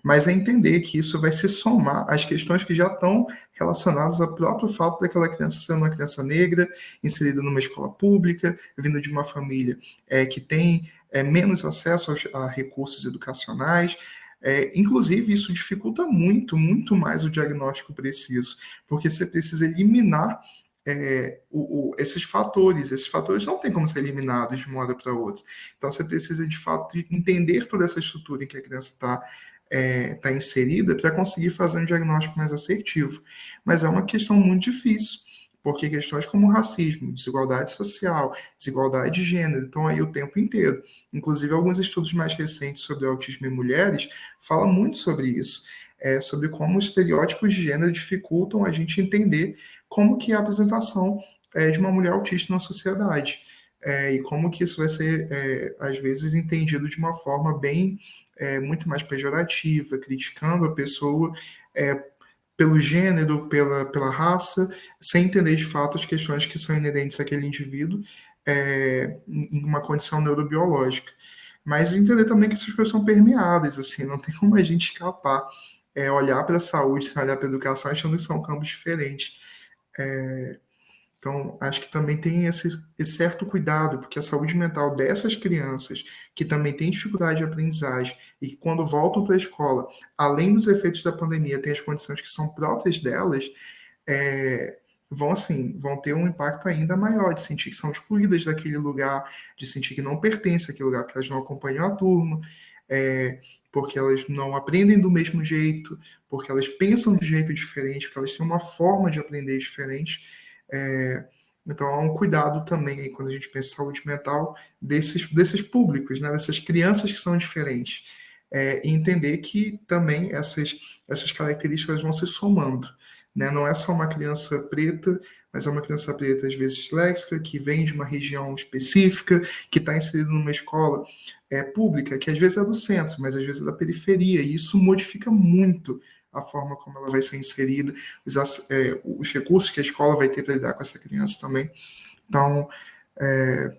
mas é entender que isso vai se somar às questões que já estão relacionadas ao próprio fato daquela criança ser uma criança negra, inserida numa escola pública, vindo de uma família que tem menos acesso a recursos educacionais. Inclusive, isso dificulta muito, muito mais o diagnóstico preciso, porque você precisa eliminar esses fatores. Esses fatores não têm como ser eliminados de uma hora para outra. Então, você precisa, de fato, entender toda essa estrutura em que a criança está inserida para conseguir fazer um diagnóstico mais assertivo. Mas é uma questão muito difícil, porque questões como racismo, desigualdade social, desigualdade de gênero estão aí o tempo inteiro. Inclusive, alguns estudos mais recentes sobre autismo em mulheres falam muito sobre isso, sobre como os estereótipos de gênero dificultam a gente entender como que é a apresentação de uma mulher autista na sociedade. E como que isso vai ser, às vezes, entendido de uma forma bem, muito mais pejorativa, criticando a pessoa pelo gênero, pela raça, sem entender de fato as questões que são inerentes àquele indivíduo em uma condição neurobiológica. Mas entender também que essas coisas são permeadas, assim, não tem como a gente escapar, olhar para a saúde, olhar para a educação, achando que são campos diferentes. Então, acho que também tem esse certo cuidado, porque a saúde mental dessas crianças, que também têm dificuldade de aprendizagem, e que quando voltam para a escola, além dos efeitos da pandemia, têm as condições que são próprias delas, vão ter um impacto ainda maior, de sentir que são excluídas daquele lugar, de sentir que não pertencem àquele lugar, porque elas não acompanham a turma, porque elas não aprendem do mesmo jeito, porque elas pensam de jeito diferente, porque elas têm uma forma de aprender diferente. Então, há um cuidado também aí, quando a gente pensa em saúde mental desses públicos, né, dessas crianças que são diferentes. E entender que também essas características vão se somando. Né? Não é só uma criança preta, mas é uma criança preta, às vezes disléxica, que vem de uma região específica, que está inserida numa escola pública, que às vezes é do centro, mas às vezes é da periferia, e isso modifica muito a forma como ela vai ser inserida, os recursos que a escola vai ter para lidar com essa criança também. Então,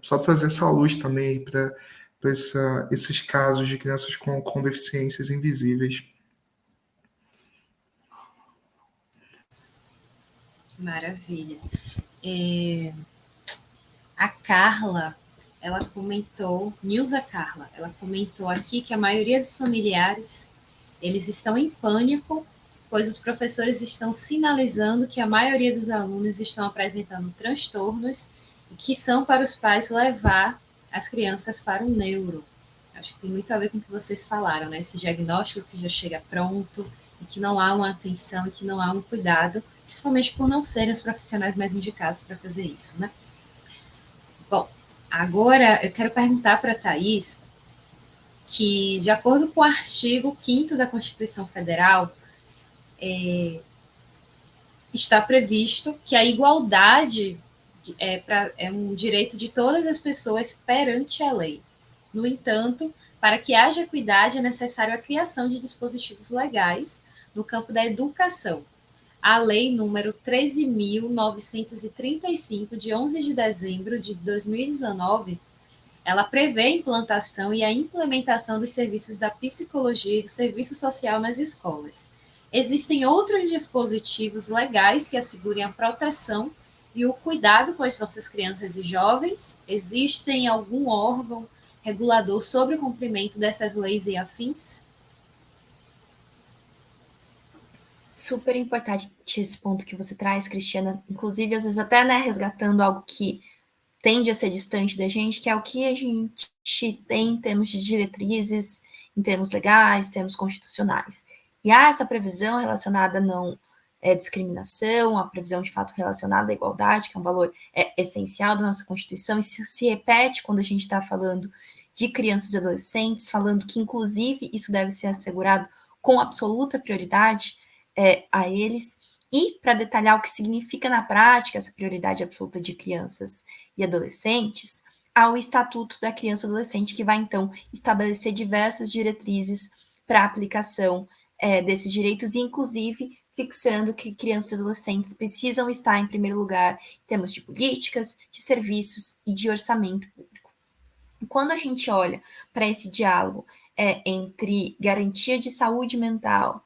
só trazer essa luz também para esses casos de crianças com deficiências invisíveis. Maravilha. A Carla, ela comentou, Nilza Carla, ela comentou aqui que a maioria dos familiares, eles estão em pânico, pois os professores estão sinalizando que a maioria dos alunos estão apresentando transtornos e que são para os pais levar as crianças para o neuro. Acho que tem muito a ver com o que vocês falaram, né? Esse diagnóstico que já chega pronto e que não há uma atenção e que não há um cuidado, principalmente por não serem os profissionais mais indicados para fazer isso, né? Bom, agora eu quero perguntar para a Thaís que, de acordo com o artigo 5º da Constituição Federal, está previsto que a igualdade é um direito de todas as pessoas perante a lei. No entanto, para que haja equidade, é necessário a criação de dispositivos legais no campo da educação. A Lei número 13.935, de 11 de dezembro de 2019, ela prevê a implantação e a implementação dos serviços da psicologia e do serviço social nas escolas. Existem outros dispositivos legais que assegurem a proteção e o cuidado com as nossas crianças e jovens? Existem algum órgão regulador sobre o cumprimento dessas leis e afins? Super importante esse ponto que você traz, Cristiana. Inclusive, às vezes até, né, resgatando algo que tende a ser distante da gente, que é o que a gente tem em termos de diretrizes, em termos legais, em termos constitucionais. E há essa previsão relacionada não discriminação, a previsão de fato relacionada à igualdade, que é um valor essencial da nossa Constituição, e isso se repete quando a gente está falando de crianças e adolescentes, falando que, inclusive, isso deve ser assegurado com absoluta prioridade a eles. E, para detalhar o que significa na prática essa prioridade absoluta de crianças e adolescentes, há o Estatuto da Criança e Adolescente, que vai, então, estabelecer diversas diretrizes para a aplicação desses direitos, e, inclusive, fixando que crianças e adolescentes precisam estar em primeiro lugar em termos de políticas, de serviços e de orçamento público. Quando a gente olha para esse diálogo entre garantia de saúde mental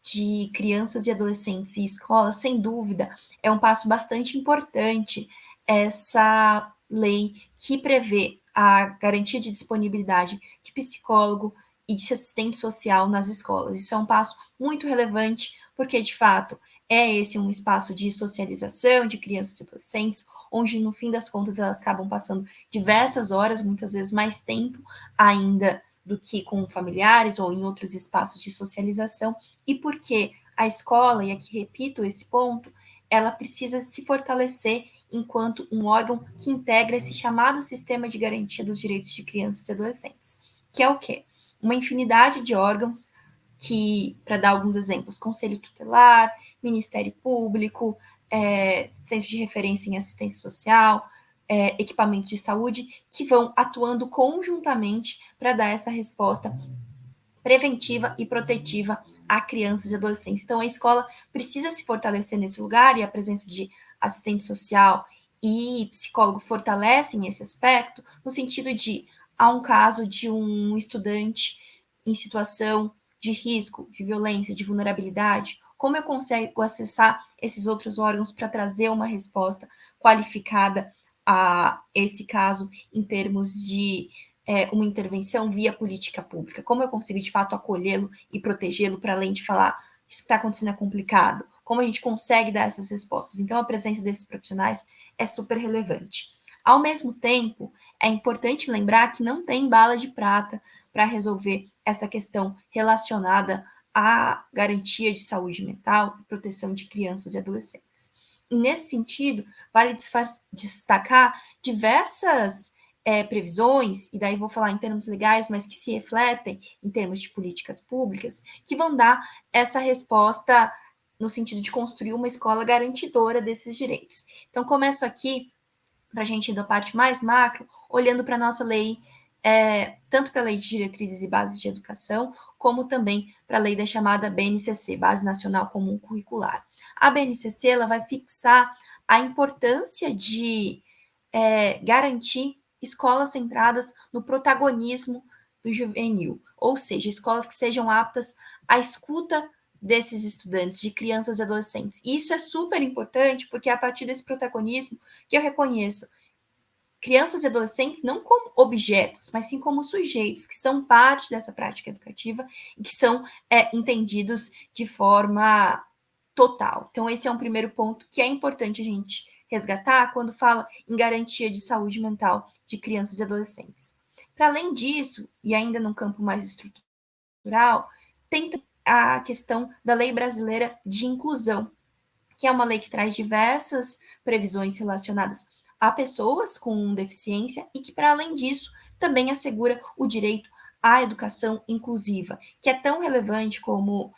de crianças e adolescentes e escolas, sem dúvida, é um passo bastante importante essa lei que prevê a garantia de disponibilidade de psicólogo e de assistente social nas escolas. Isso é um passo muito relevante, porque, de fato, esse um espaço de socialização de crianças e adolescentes, onde, no fim das contas, elas acabam passando diversas horas, muitas vezes mais tempo ainda do que com familiares ou em outros espaços de socialização, e porque a escola, e aqui repito esse ponto, ela precisa se fortalecer enquanto um órgão que integra esse chamado Sistema de Garantia dos Direitos de Crianças e Adolescentes, que é o quê? Uma infinidade de órgãos que, para dar alguns exemplos, Conselho Tutelar, Ministério Público, Centro de Referência em Assistência Social, equipamentos de saúde, que vão atuando conjuntamente para dar essa resposta preventiva e protetiva a crianças e adolescentes. Então, a escola precisa se fortalecer nesse lugar, e a presença de assistente social e psicólogo fortalecem esse aspecto, no sentido de, há um caso de um estudante em situação de risco, de violência, de vulnerabilidade, como eu consigo acessar esses outros órgãos para trazer uma resposta qualificada a esse caso em termos de uma intervenção via política pública? Como eu consigo, de fato, acolhê-lo e protegê-lo, para além de falar, isso que está acontecendo é complicado? Como a gente consegue dar essas respostas? Então, a presença desses profissionais é super relevante. Ao mesmo tempo, é importante lembrar que não tem bala de prata para resolver essa questão relacionada à garantia de saúde mental e proteção de crianças e adolescentes. E, nesse sentido, vale destacar diversas previsões, e daí vou falar em termos legais, mas que se refletem em termos de políticas públicas, que vão dar essa resposta no sentido de construir uma escola garantidora desses direitos. Então, começo aqui, para a gente ir da parte mais macro, olhando para a nossa lei, tanto para a Lei de Diretrizes e Bases de Educação, como também para a lei da chamada BNCC, Base Nacional Comum Curricular. A BNCC ela vai fixar a importância de garantir escolas centradas no protagonismo do juvenil, ou seja, escolas que sejam aptas à escuta desses estudantes, de crianças e adolescentes. E isso é super importante, porque é a partir desse protagonismo que eu reconheço crianças e adolescentes não como objetos, mas sim como sujeitos que são parte dessa prática educativa e que são entendidos de forma total. Então, esse é um primeiro ponto que é importante a gente resgatar quando fala em garantia de saúde mental de crianças e adolescentes. Para além disso, e ainda num campo mais estrutural, tem a questão da Lei Brasileira de Inclusão, que é uma lei que traz diversas previsões relacionadas a pessoas com deficiência e que, para além disso, também assegura o direito à educação inclusiva, que é tão relevante como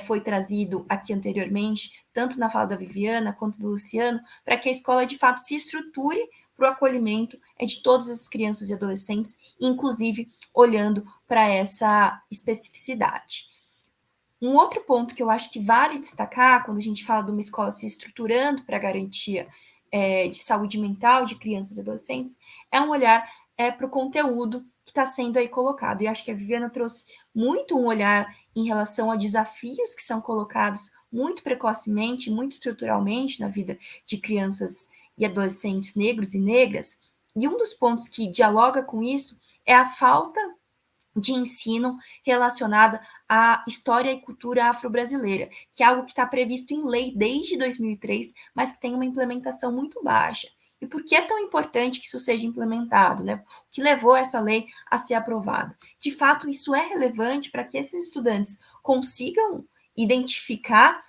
foi trazido aqui anteriormente, tanto na fala da Viviana quanto do Luciano, para que a escola, de fato, se estruture para o acolhimento de todas as crianças e adolescentes, inclusive olhando para essa especificidade. Um outro ponto que eu acho que vale destacar, quando a gente fala de uma escola se estruturando para a garantia de saúde mental de crianças e adolescentes, é um olhar para o conteúdo que está sendo aí colocado. E acho que a Viviana trouxe muito um olhar em relação a desafios que são colocados muito precocemente, muito estruturalmente na vida de crianças e adolescentes negros e negras. E um dos pontos que dialoga com isso é a falta de ensino relacionada à história e cultura afro-brasileira, que é algo que está previsto em lei desde 2003, mas que tem uma implementação muito baixa. E por que é tão importante que isso seja implementado, né? O que levou essa lei a ser aprovada? De fato, isso é relevante para que esses estudantes consigam identificar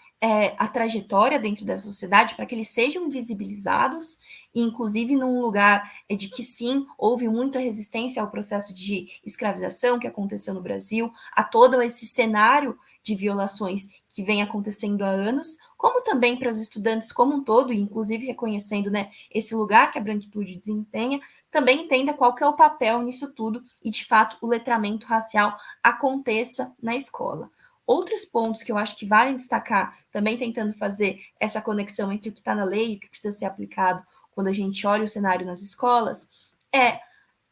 a trajetória dentro da sociedade, para que eles sejam visibilizados, inclusive num lugar de que sim, houve muita resistência ao processo de escravização que aconteceu no Brasil, a todo esse cenário de violações que vem acontecendo há anos, como também para os estudantes como um todo, e inclusive reconhecendo, né, esse lugar que a branquitude desempenha, também entenda qual que é o papel nisso tudo e, de fato, o letramento racial aconteça na escola. Outros pontos que eu acho que valem destacar, também tentando fazer essa conexão entre o que está na lei e o que precisa ser aplicado quando a gente olha o cenário nas escolas,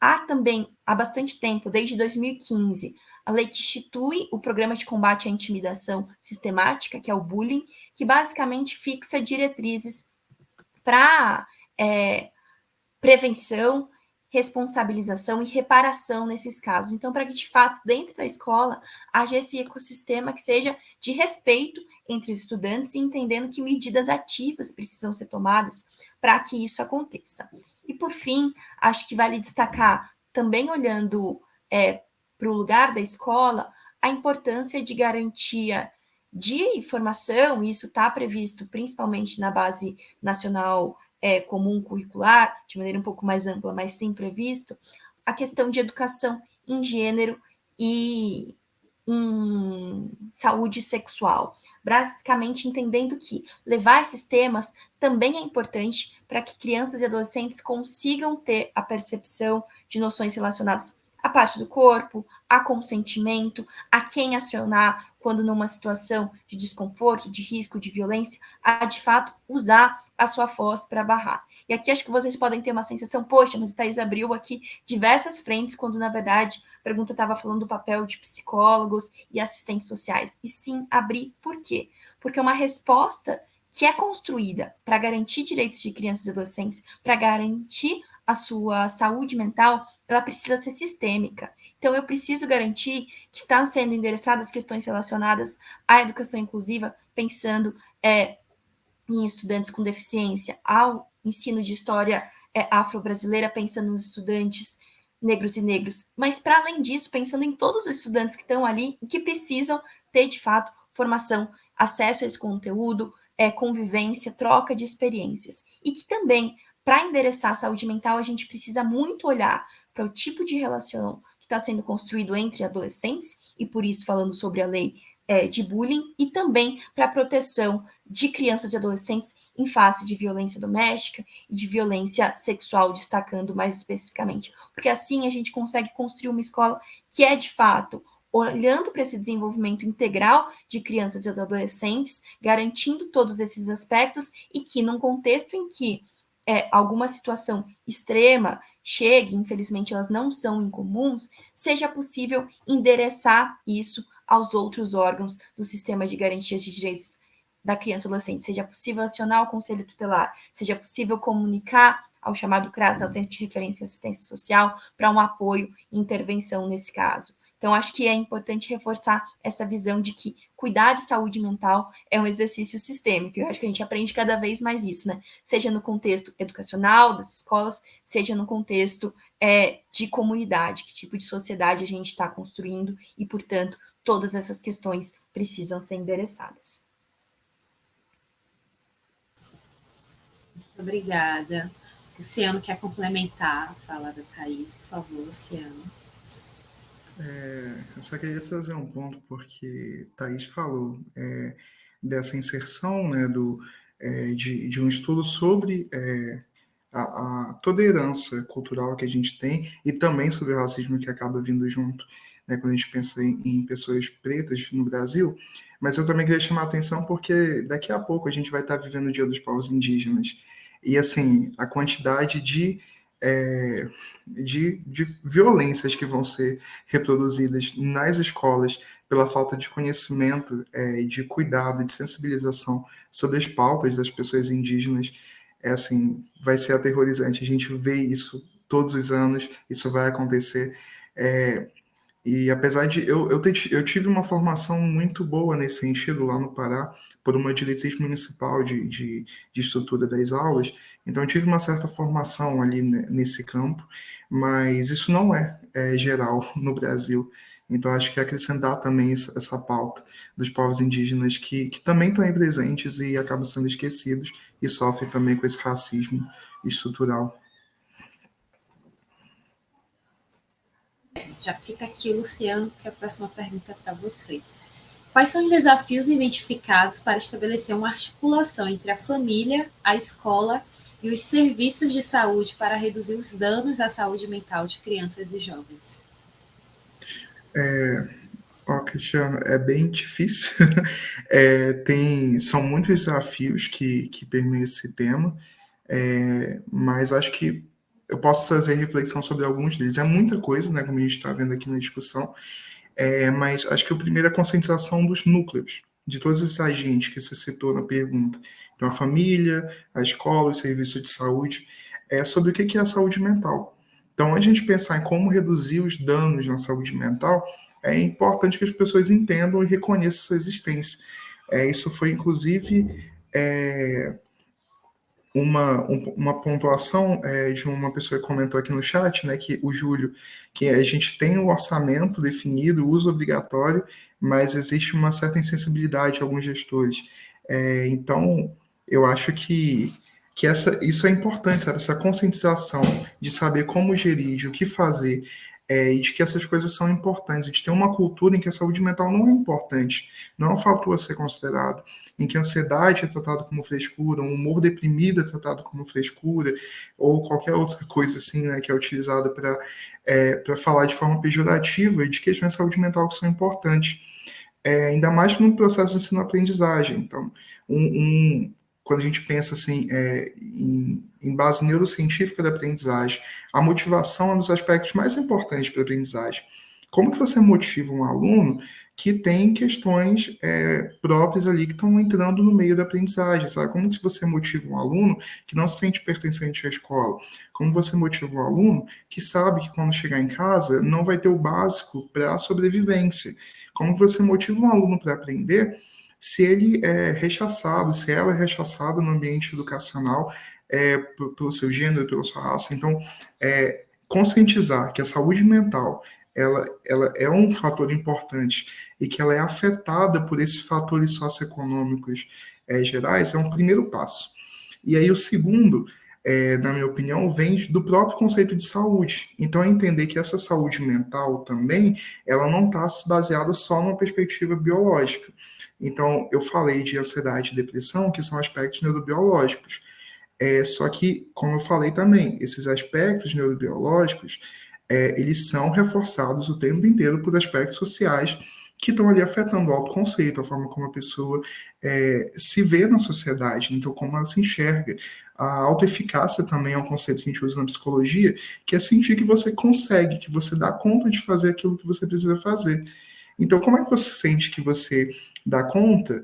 há também, há bastante tempo, desde 2015, a lei que institui o Programa de Combate à Intimidação Sistemática, que é o bullying, que basicamente fixa diretrizes para prevenção, responsabilização e reparação nesses casos. Então, para que, de fato, dentro da escola, haja esse ecossistema que seja de respeito entre os estudantes e entendendo que medidas ativas precisam ser tomadas para que isso aconteça. E, por fim, acho que vale destacar, também olhando para o lugar da escola, a importância de garantia de formação, e isso está previsto principalmente na Base Nacional Comum Curricular, de maneira um pouco mais ampla, mas sim previsto, a questão de educação em gênero e em saúde sexual. Basicamente entendendo que levar esses temas também é importante para que crianças e adolescentes consigam ter a percepção de noções relacionadas à parte do corpo, a consentimento, a quem acionar quando numa situação de desconforto, de risco, de violência, a de fato usar a sua voz para barrar. E aqui acho que vocês podem ter uma sensação, poxa, mas a Thaís abriu aqui diversas frentes, quando na verdade a pergunta estava falando do papel de psicólogos e assistentes sociais. E sim, abri por quê? Porque é uma resposta que é construída para garantir direitos de crianças e adolescentes, para garantir a sua saúde mental, ela precisa ser sistêmica. Então, eu preciso garantir que estão sendo endereçadas questões relacionadas à educação inclusiva, pensando em estudantes com deficiência, ao ensino de história afro-brasileira, pensando nos estudantes negros e negros. Mas, para além disso, pensando em todos os estudantes que estão ali e que precisam ter, de fato, formação, acesso a esse conteúdo, convivência, troca de experiências. E que também, para endereçar a saúde mental, a gente precisa muito olhar para o tipo de relação que está sendo construído entre adolescentes, e por isso falando sobre a lei de bullying, e também para a proteção de crianças e adolescentes em face de violência doméstica e de violência sexual, destacando mais especificamente. Porque assim a gente consegue construir uma escola que é, de fato, olhando para esse desenvolvimento integral de crianças e adolescentes, garantindo todos esses aspectos, e que, num contexto em que alguma situação extrema chegue, infelizmente elas não são incomuns, seja possível endereçar isso aos outros órgãos do sistema de garantias de direitos da criança e adolescente, seja possível acionar o Conselho Tutelar, seja possível comunicar ao chamado CRAS, ao Centro de Referência e Assistência Social, para um apoio e intervenção nesse caso. Então, acho que é importante reforçar essa visão de que cuidar de saúde mental é um exercício sistêmico. Eu acho que a gente aprende cada vez mais isso, né? Seja no contexto educacional, das escolas, seja no contexto de comunidade, que tipo de sociedade a gente está construindo e, portanto, todas essas questões precisam ser endereçadas. Obrigada. Luciano quer complementar a fala da Thaís, por favor, Luciano. Eu só queria trazer um ponto, porque Thaís falou dessa inserção, né, de um estudo sobre a toda a herança cultural que a gente tem, e também sobre o racismo que acaba vindo junto, né, quando a gente pensa em pessoas pretas no Brasil. Mas eu também queria chamar a atenção porque daqui a pouco a gente vai estar vivendo o Dia dos Povos Indígenas. E, assim, a quantidade de violências que vão ser reproduzidas nas escolas pela falta de conhecimento, de cuidado, de sensibilização sobre as pautas das pessoas indígenas, assim, vai ser aterrorizante. A gente vê isso todos os anos, isso vai acontecer. E apesar de eu tive uma formação muito boa nesse sentido lá no Pará, por uma diretriz municipal de estrutura das aulas, então eu tive uma certa formação ali nesse campo, mas isso não é geral no Brasil. Então acho que acrescentar também essa pauta dos povos indígenas que também estão aí presentes e acabam sendo esquecidos e sofrem também com esse racismo estrutural. Já fica aqui, Luciano, porque a próxima pergunta é para você. Quais são os desafios identificados para estabelecer uma articulação entre a família, a escola e os serviços de saúde para reduzir os danos à saúde mental de crianças e jovens? Cristiano, é bem difícil. São muitos desafios que permeiam esse tema, mas acho que eu posso trazer reflexão sobre alguns deles. É muita coisa, né, como a gente está vendo aqui na discussão, mas acho que o primeiro é a conscientização dos núcleos, de todos esses agentes que você citou na pergunta. Então, a família, a escola, o serviço de saúde, sobre o que é a saúde mental. Então, antes de a gente pensar em como reduzir os danos na saúde mental, é importante que as pessoas entendam e reconheçam sua existência. Isso foi, inclusive, uma pontuação de uma pessoa que comentou aqui no chat, né, que o Júlio, que a gente tem o orçamento definido, o uso obrigatório, mas existe uma certa insensibilidade de alguns gestores. Então, eu acho que isso é importante, sabe? Essa conscientização de saber como gerir, de o que fazer, e de que essas coisas são importantes. A gente tem uma cultura em que a saúde mental não é importante, não é um fator a ser considerado, em que a ansiedade é tratada como frescura, um humor deprimido é tratado como frescura, ou qualquer outra coisa assim, né, que é utilizada para falar de forma pejorativa de questões de saúde mental que são importantes. Ainda mais no processo de ensino-aprendizagem. Então, quando a gente pensa assim, em base neurocientífica da aprendizagem, a motivação é um dos aspectos mais importantes para a aprendizagem. Como que você motiva um aluno que tem questões próprias ali que estão entrando no meio da aprendizagem, sabe? Como que você motiva um aluno que não se sente pertencente à escola? Como você motiva um aluno que sabe que quando chegar em casa não vai ter o básico para a sobrevivência? Como você motiva um aluno para aprender se ele é rechaçado, se ela é rechaçada no ambiente educacional pelo seu gênero, pela sua raça? Então, conscientizar que a saúde mental ela é um fator importante e que ela é afetada por esses fatores socioeconômicos gerais é um primeiro passo. E aí o segundo, na minha opinião, vem do próprio conceito de saúde. Então, é entender que essa saúde mental também, ela não está baseada só numa perspectiva biológica. Então, eu falei de ansiedade e depressão, que são aspectos neurobiológicos. Só que, como eu falei também, esses aspectos neurobiológicos, eles são reforçados o tempo inteiro por aspectos sociais que estão ali afetando o autoconceito, a forma como a pessoa se vê na sociedade, então como ela se enxerga. A autoeficácia também é um conceito que a gente usa na psicologia, que é sentir que você consegue, que você dá conta de fazer aquilo que você precisa fazer. Então, como é que você sente que você dá conta,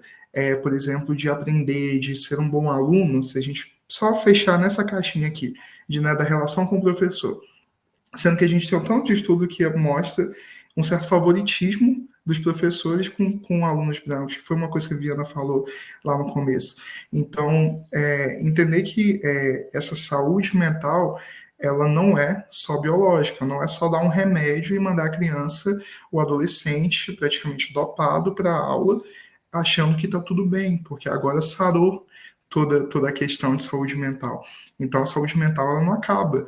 por exemplo, de aprender, de ser um bom aluno, se a gente só fechar nessa caixinha aqui, da relação com o professor? Sendo que a gente tem um tanto de estudo que mostra um certo favoritismo dos professores com alunos brancos, que foi uma coisa que a Viana falou lá no começo. Então, entender que essa saúde mental, ela não é só biológica, não é só dar um remédio e mandar a criança, o adolescente, praticamente dopado para a aula, achando que está tudo bem, porque agora sarou toda a questão de saúde mental. Então, a saúde mental ela não acaba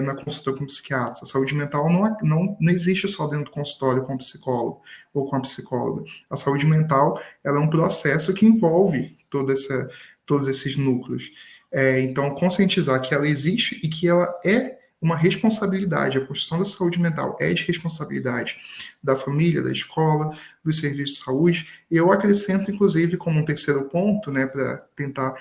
na consulta com o psiquiatra. A saúde mental não existe só dentro do consultório com o psicólogo ou com a psicóloga. A saúde mental ela é um processo que envolve todos esses núcleos. Então, conscientizar que ela existe e que ela é uma responsabilidade. A construção da saúde mental é de responsabilidade da família, da escola, dos serviços de saúde. E eu acrescento, inclusive, como um terceiro ponto, né, para tentar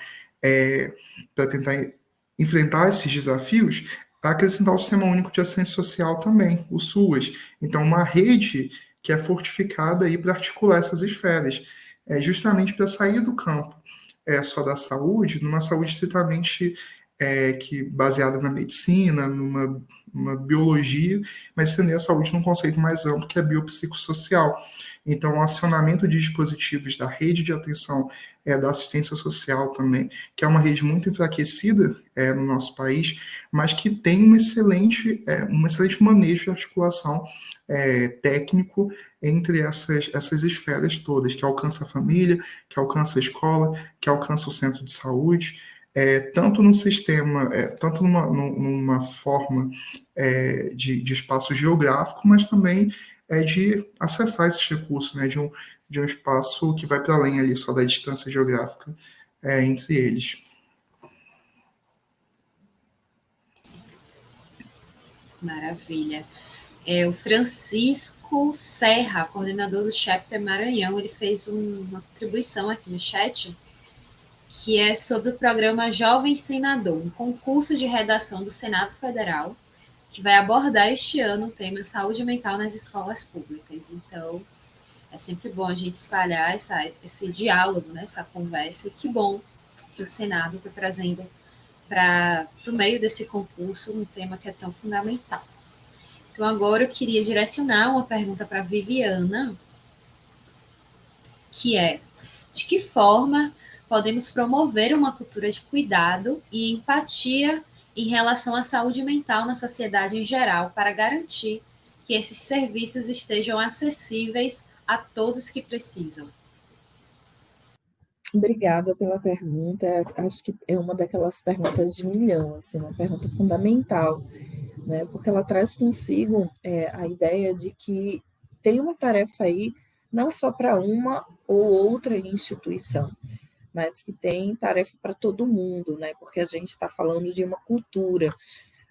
enfrentar esses desafios, acrescentar o Sistema Único de Assistência Social também, o SUAS. Então, uma rede que é fortificada para articular essas esferas, justamente para sair do campo só da saúde, numa saúde estritamente baseada na medicina, numa biologia, mas estender a saúde num conceito mais amplo, que é biopsicossocial. Então, o acionamento de dispositivos da rede de atenção da assistência social também, que é uma rede muito enfraquecida no nosso país, mas que tem um excelente manejo de articulação técnico entre essas esferas todas, que alcança a família, que alcança a escola, que alcança o centro de saúde, tanto no sistema, tanto numa forma de espaço geográfico, mas também de acessar esses recursos, né, de um espaço que vai para além ali só da distância geográfica entre eles. Maravilha. O Francisco Serra, coordenador do Chapter Maranhão, ele fez uma contribuição aqui no chat, que é sobre o programa Jovem Senador, um concurso de redação do Senado Federal, que vai abordar este ano o tema saúde mental nas escolas públicas. Então, é sempre bom a gente espalhar esse diálogo, né, essa conversa, e que bom que o Senado está trazendo para o meio desse concurso um tema que é tão fundamental. Então, agora eu queria direcionar uma pergunta para a Viviana, que é: de que forma podemos promover uma cultura de cuidado e empatia em relação à saúde mental na sociedade em geral, para garantir que esses serviços estejam acessíveis a todos que precisam? Obrigada pela pergunta. Acho que é uma daquelas perguntas de milhão, assim, uma pergunta fundamental, né? Porque ela traz consigo a ideia de que tem uma tarefa aí não só para uma ou outra instituição, mas que tem tarefa para todo mundo, né? Porque a gente está falando de uma cultura.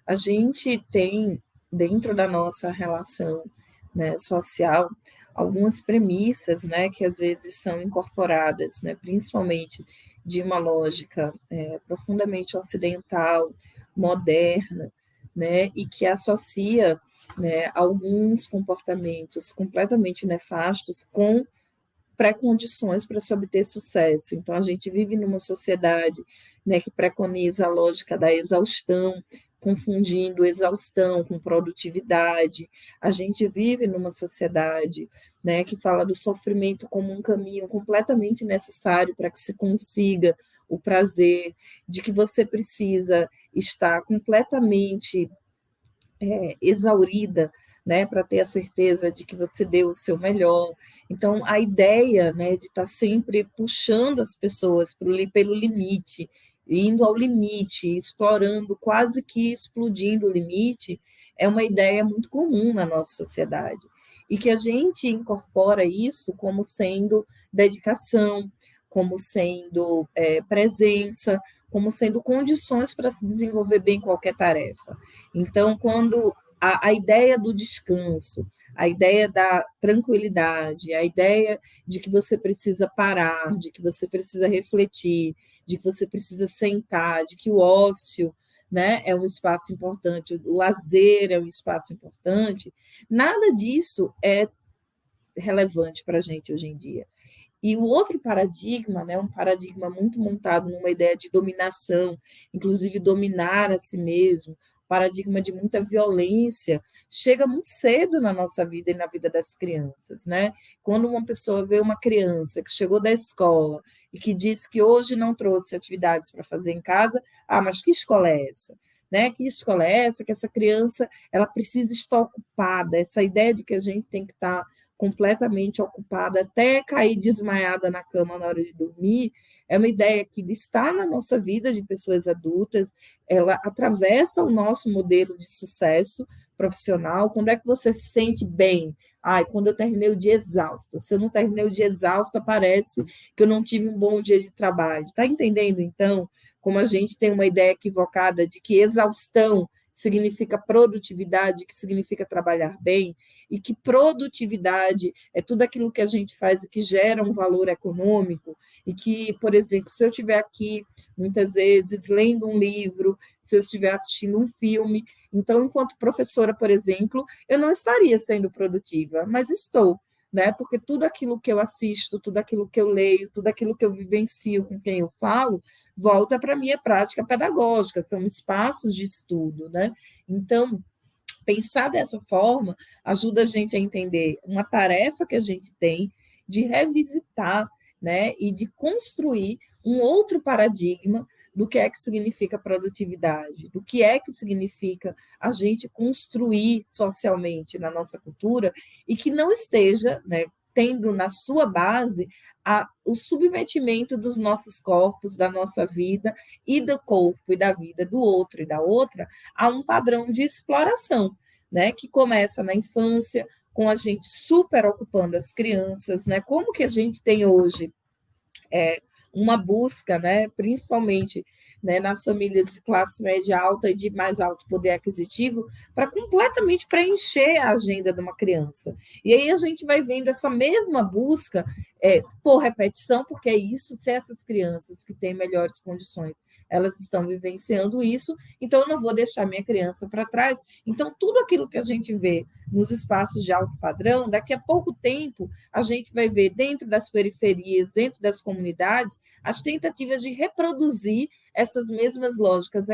A gente tem, dentro da nossa relação, né, social, algumas premissas, né, que às vezes são incorporadas, né, principalmente de uma lógica profundamente ocidental, moderna, né, e que associa, né, alguns comportamentos completamente nefastos com pré-condições para se obter sucesso. Então, a gente vive numa sociedade, né, que preconiza a lógica da exaustão, confundindo exaustão com produtividade. A gente vive numa sociedade, né, que fala do sofrimento como um caminho completamente necessário para que se consiga o prazer, de que você precisa estar completamente exaurida, né, para ter a certeza de que você deu o seu melhor. Então, a ideia, né, de estar sempre puxando as pessoas pelo limite, indo ao limite, explorando, quase que explodindo o limite, é uma ideia muito comum na nossa sociedade. E que a gente incorpora isso como sendo dedicação, como sendo presença, como sendo condições para se desenvolver bem qualquer tarefa. Então, quando a ideia do descanso, a ideia da tranquilidade, a ideia de que você precisa parar, de que você precisa refletir, de que você precisa sentar, de que o ócio, né, é um espaço importante, o lazer é um espaço importante, nada disso é relevante para a gente hoje em dia. E o outro paradigma, né, um paradigma muito montado numa ideia de dominação, inclusive dominar a si mesmo, paradigma de muita violência, chega muito cedo na nossa vida e na vida das crianças, né? Quando uma pessoa vê uma criança que chegou da escola e que diz que hoje não trouxe atividades para fazer em casa, mas que escola é essa? Né? Que escola é essa? Que essa criança ela precisa estar ocupada, essa ideia de que a gente tem que estar completamente ocupada até cair desmaiada na cama na hora de dormir, é uma ideia que está na nossa vida de pessoas adultas, ela atravessa o nosso modelo de sucesso profissional. Quando é que você se sente bem? Quando eu terminei o dia exausta. Se eu não terminei o dia exausta, parece que eu não tive um bom dia de trabalho. Está entendendo, então, como a gente tem uma ideia equivocada de que exaustão significa produtividade, que significa trabalhar bem, e que produtividade é tudo aquilo que a gente faz e que gera um valor econômico, e que, por exemplo, se eu estiver aqui, muitas vezes, lendo um livro, se eu estiver assistindo um filme, então, enquanto professora, por exemplo, eu não estaria sendo produtiva, mas estou, né? Porque tudo aquilo que eu assisto, tudo aquilo que eu leio, tudo aquilo que eu vivencio com quem eu falo, volta para a minha prática pedagógica, são espaços de estudo, né? Então, pensar dessa forma ajuda a gente a entender uma tarefa que a gente tem de revisitar, né, e de construir um outro paradigma do que é que significa produtividade, do que é que significa a gente construir socialmente na nossa cultura e que não esteja, né, tendo na sua base o submetimento dos nossos corpos, da nossa vida e do corpo e da vida do outro e da outra a um padrão de exploração, né, que começa na infância, com a gente super ocupando as crianças, né? Como que a gente tem hoje uma busca, né, principalmente, né, nas famílias de classe média alta e de mais alto poder aquisitivo, para completamente preencher a agenda de uma criança. E aí a gente vai vendo essa mesma busca por repetição, porque é isso, se essas crianças que têm melhores condições, elas estão vivenciando isso, então eu não vou deixar minha criança para trás. Então, tudo aquilo que a gente vê nos espaços de alto padrão, daqui a pouco tempo, a gente vai ver dentro das periferias, dentro das comunidades, as tentativas de reproduzir essas mesmas lógicas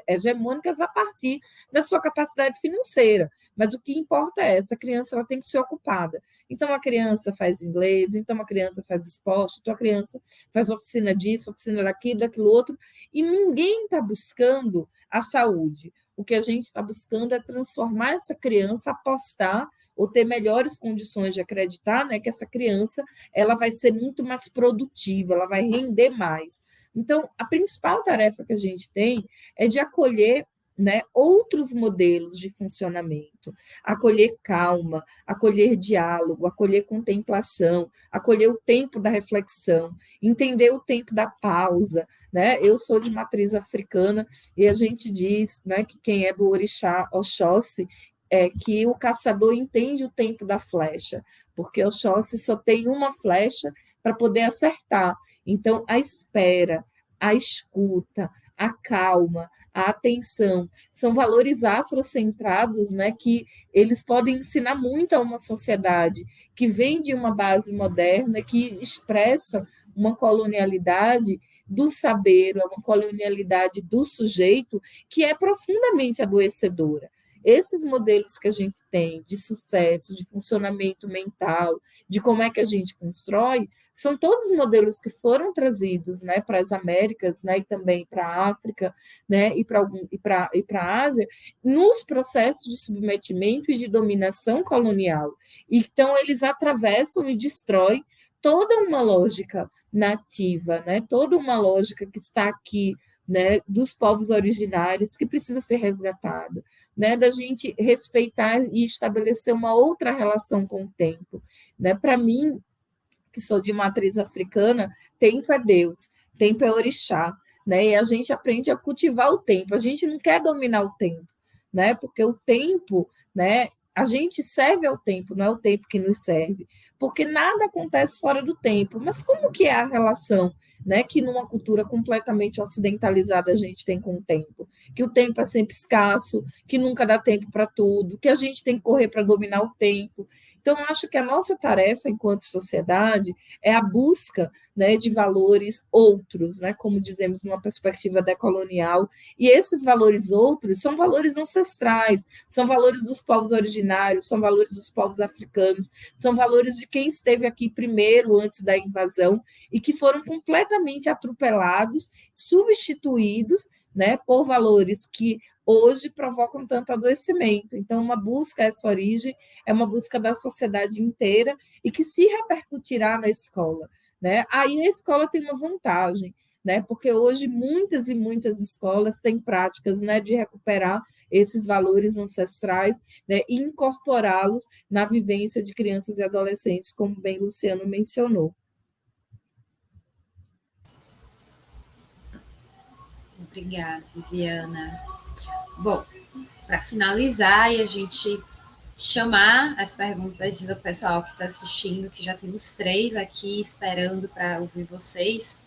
hegemônicas a partir da sua capacidade financeira. Mas o que importa é essa criança ela tem que ser ocupada. Então, a criança faz inglês, então a criança faz esporte, então a criança faz oficina disso, oficina daquilo, daquilo outro, e ninguém está buscando a saúde. O que a gente está buscando é transformar essa criança, apostar ou ter melhores condições de acreditar, né, que essa criança ela vai ser muito mais produtiva, ela vai render mais. Então, a principal tarefa que a gente tem é de acolher, né, outros modelos de funcionamento, acolher calma, acolher diálogo, acolher contemplação, acolher o tempo da reflexão, entender o tempo da pausa, né? Eu sou de matriz africana e a gente diz, né, que quem é do orixá Oxóssi é que o caçador entende o tempo da flecha, porque Oxóssi só tem uma flecha para poder acertar. Então, a espera, a escuta, a calma, a atenção, são valores afrocentrados, né, que eles podem ensinar muito a uma sociedade que vem de uma base moderna, que expressa uma colonialidade do saber, uma colonialidade do sujeito que é profundamente adoecedora. Esses modelos que a gente tem de sucesso, de funcionamento mental, de como é que a gente constrói, são todos modelos que foram trazidos, né, para as Américas, né, e também para a África, né, e para a Ásia, nos processos de submetimento e de dominação colonial. Então, eles atravessam e destroem toda uma lógica nativa, né, toda uma lógica que está aqui, né, dos povos originários, que precisa ser resgatada, né, da gente respeitar e estabelecer uma outra relação com o tempo. Né? Para mim, que sou de matriz africana, tempo é Deus, tempo é orixá, né? E a gente aprende a cultivar o tempo, a gente não quer dominar o tempo, né? Porque o tempo, né? A gente serve ao tempo, não é o tempo que nos serve, porque nada acontece fora do tempo. Mas como que é a relação, né, que numa cultura completamente ocidentalizada a gente tem com o tempo? Que o tempo é sempre escasso, que nunca dá tempo para tudo, que a gente tem que correr para dominar o tempo. Então, eu acho que a nossa tarefa, enquanto sociedade, é a busca, né, de valores outros, né, como dizemos, numa perspectiva decolonial, e esses valores outros são valores ancestrais, são valores dos povos originários, são valores dos povos africanos, são valores de quem esteve aqui primeiro, antes da invasão, e que foram completamente atropelados, substituídos, né, por valores que hoje provocam tanto adoecimento. Então, uma busca a essa origem é uma busca da sociedade inteira e que se repercutirá na escola. Né? Aí a escola tem uma vantagem, né? Porque hoje muitas e muitas escolas têm práticas, né, de recuperar esses valores ancestrais, né, e incorporá-los na vivência de crianças e adolescentes, como bem Luciano mencionou. Obrigada, Viviana. Bom, para finalizar e a gente chamar as perguntas do pessoal que está assistindo, que já temos 3 aqui esperando para ouvir vocês.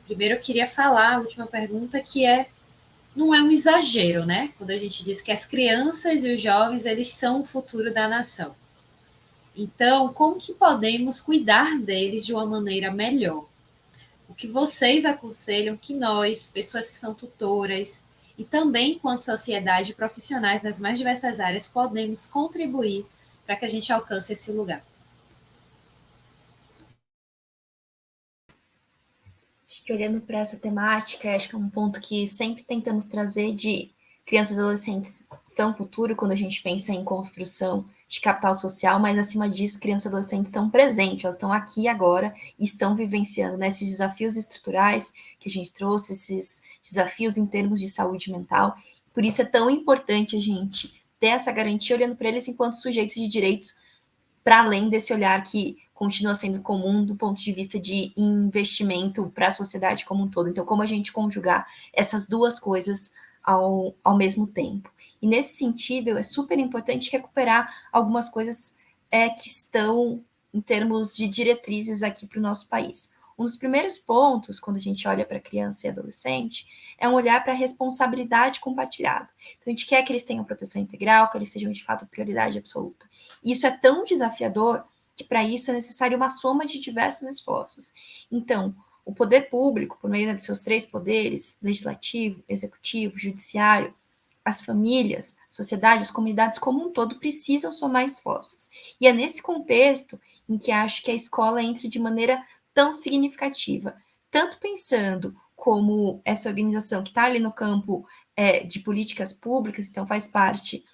Primeiro eu queria falar a última pergunta, que não é um exagero, né? Quando a gente diz que as crianças e os jovens, eles são o futuro da nação. Então, como que podemos cuidar deles de uma maneira melhor? O que vocês aconselham que nós, pessoas que são tutoras, e também, enquanto sociedade, profissionais nas mais diversas áreas, podemos contribuir para que a gente alcance esse lugar? Acho que olhando para essa temática, acho que é um ponto que sempre tentamos trazer de crianças e adolescentes são futuro, quando a gente pensa em construção de capital social, mas acima disso, crianças e adolescentes são presentes, elas estão aqui agora e estão vivenciando, né, esses desafios estruturais que a gente trouxe, esses desafios em termos de saúde mental. Por isso é tão importante a gente ter essa garantia olhando para eles enquanto sujeitos de direitos, para além desse olhar que continua sendo comum do ponto de vista de investimento para a sociedade como um todo. Então, como a gente conjugar essas duas coisas ao mesmo tempo? E nesse sentido, é super importante recuperar algumas coisas que estão em termos de diretrizes aqui para o nosso país. Um dos primeiros pontos, quando a gente olha para criança e adolescente, é um olhar para a responsabilidade compartilhada. Então, a gente quer que eles tenham proteção integral, que eles sejam, de fato, prioridade absoluta. Isso é tão desafiador que, para isso, é necessário uma soma de diversos esforços. Então, o poder público, por meio dos seus 3 poderes, legislativo, executivo, judiciário, as famílias, a sociedade, as comunidades como um todo precisam somar esforços. E é nesse contexto em que acho que a escola entra de maneira tão significativa, tanto pensando como essa organização que está ali no campo de políticas públicas, então faz parte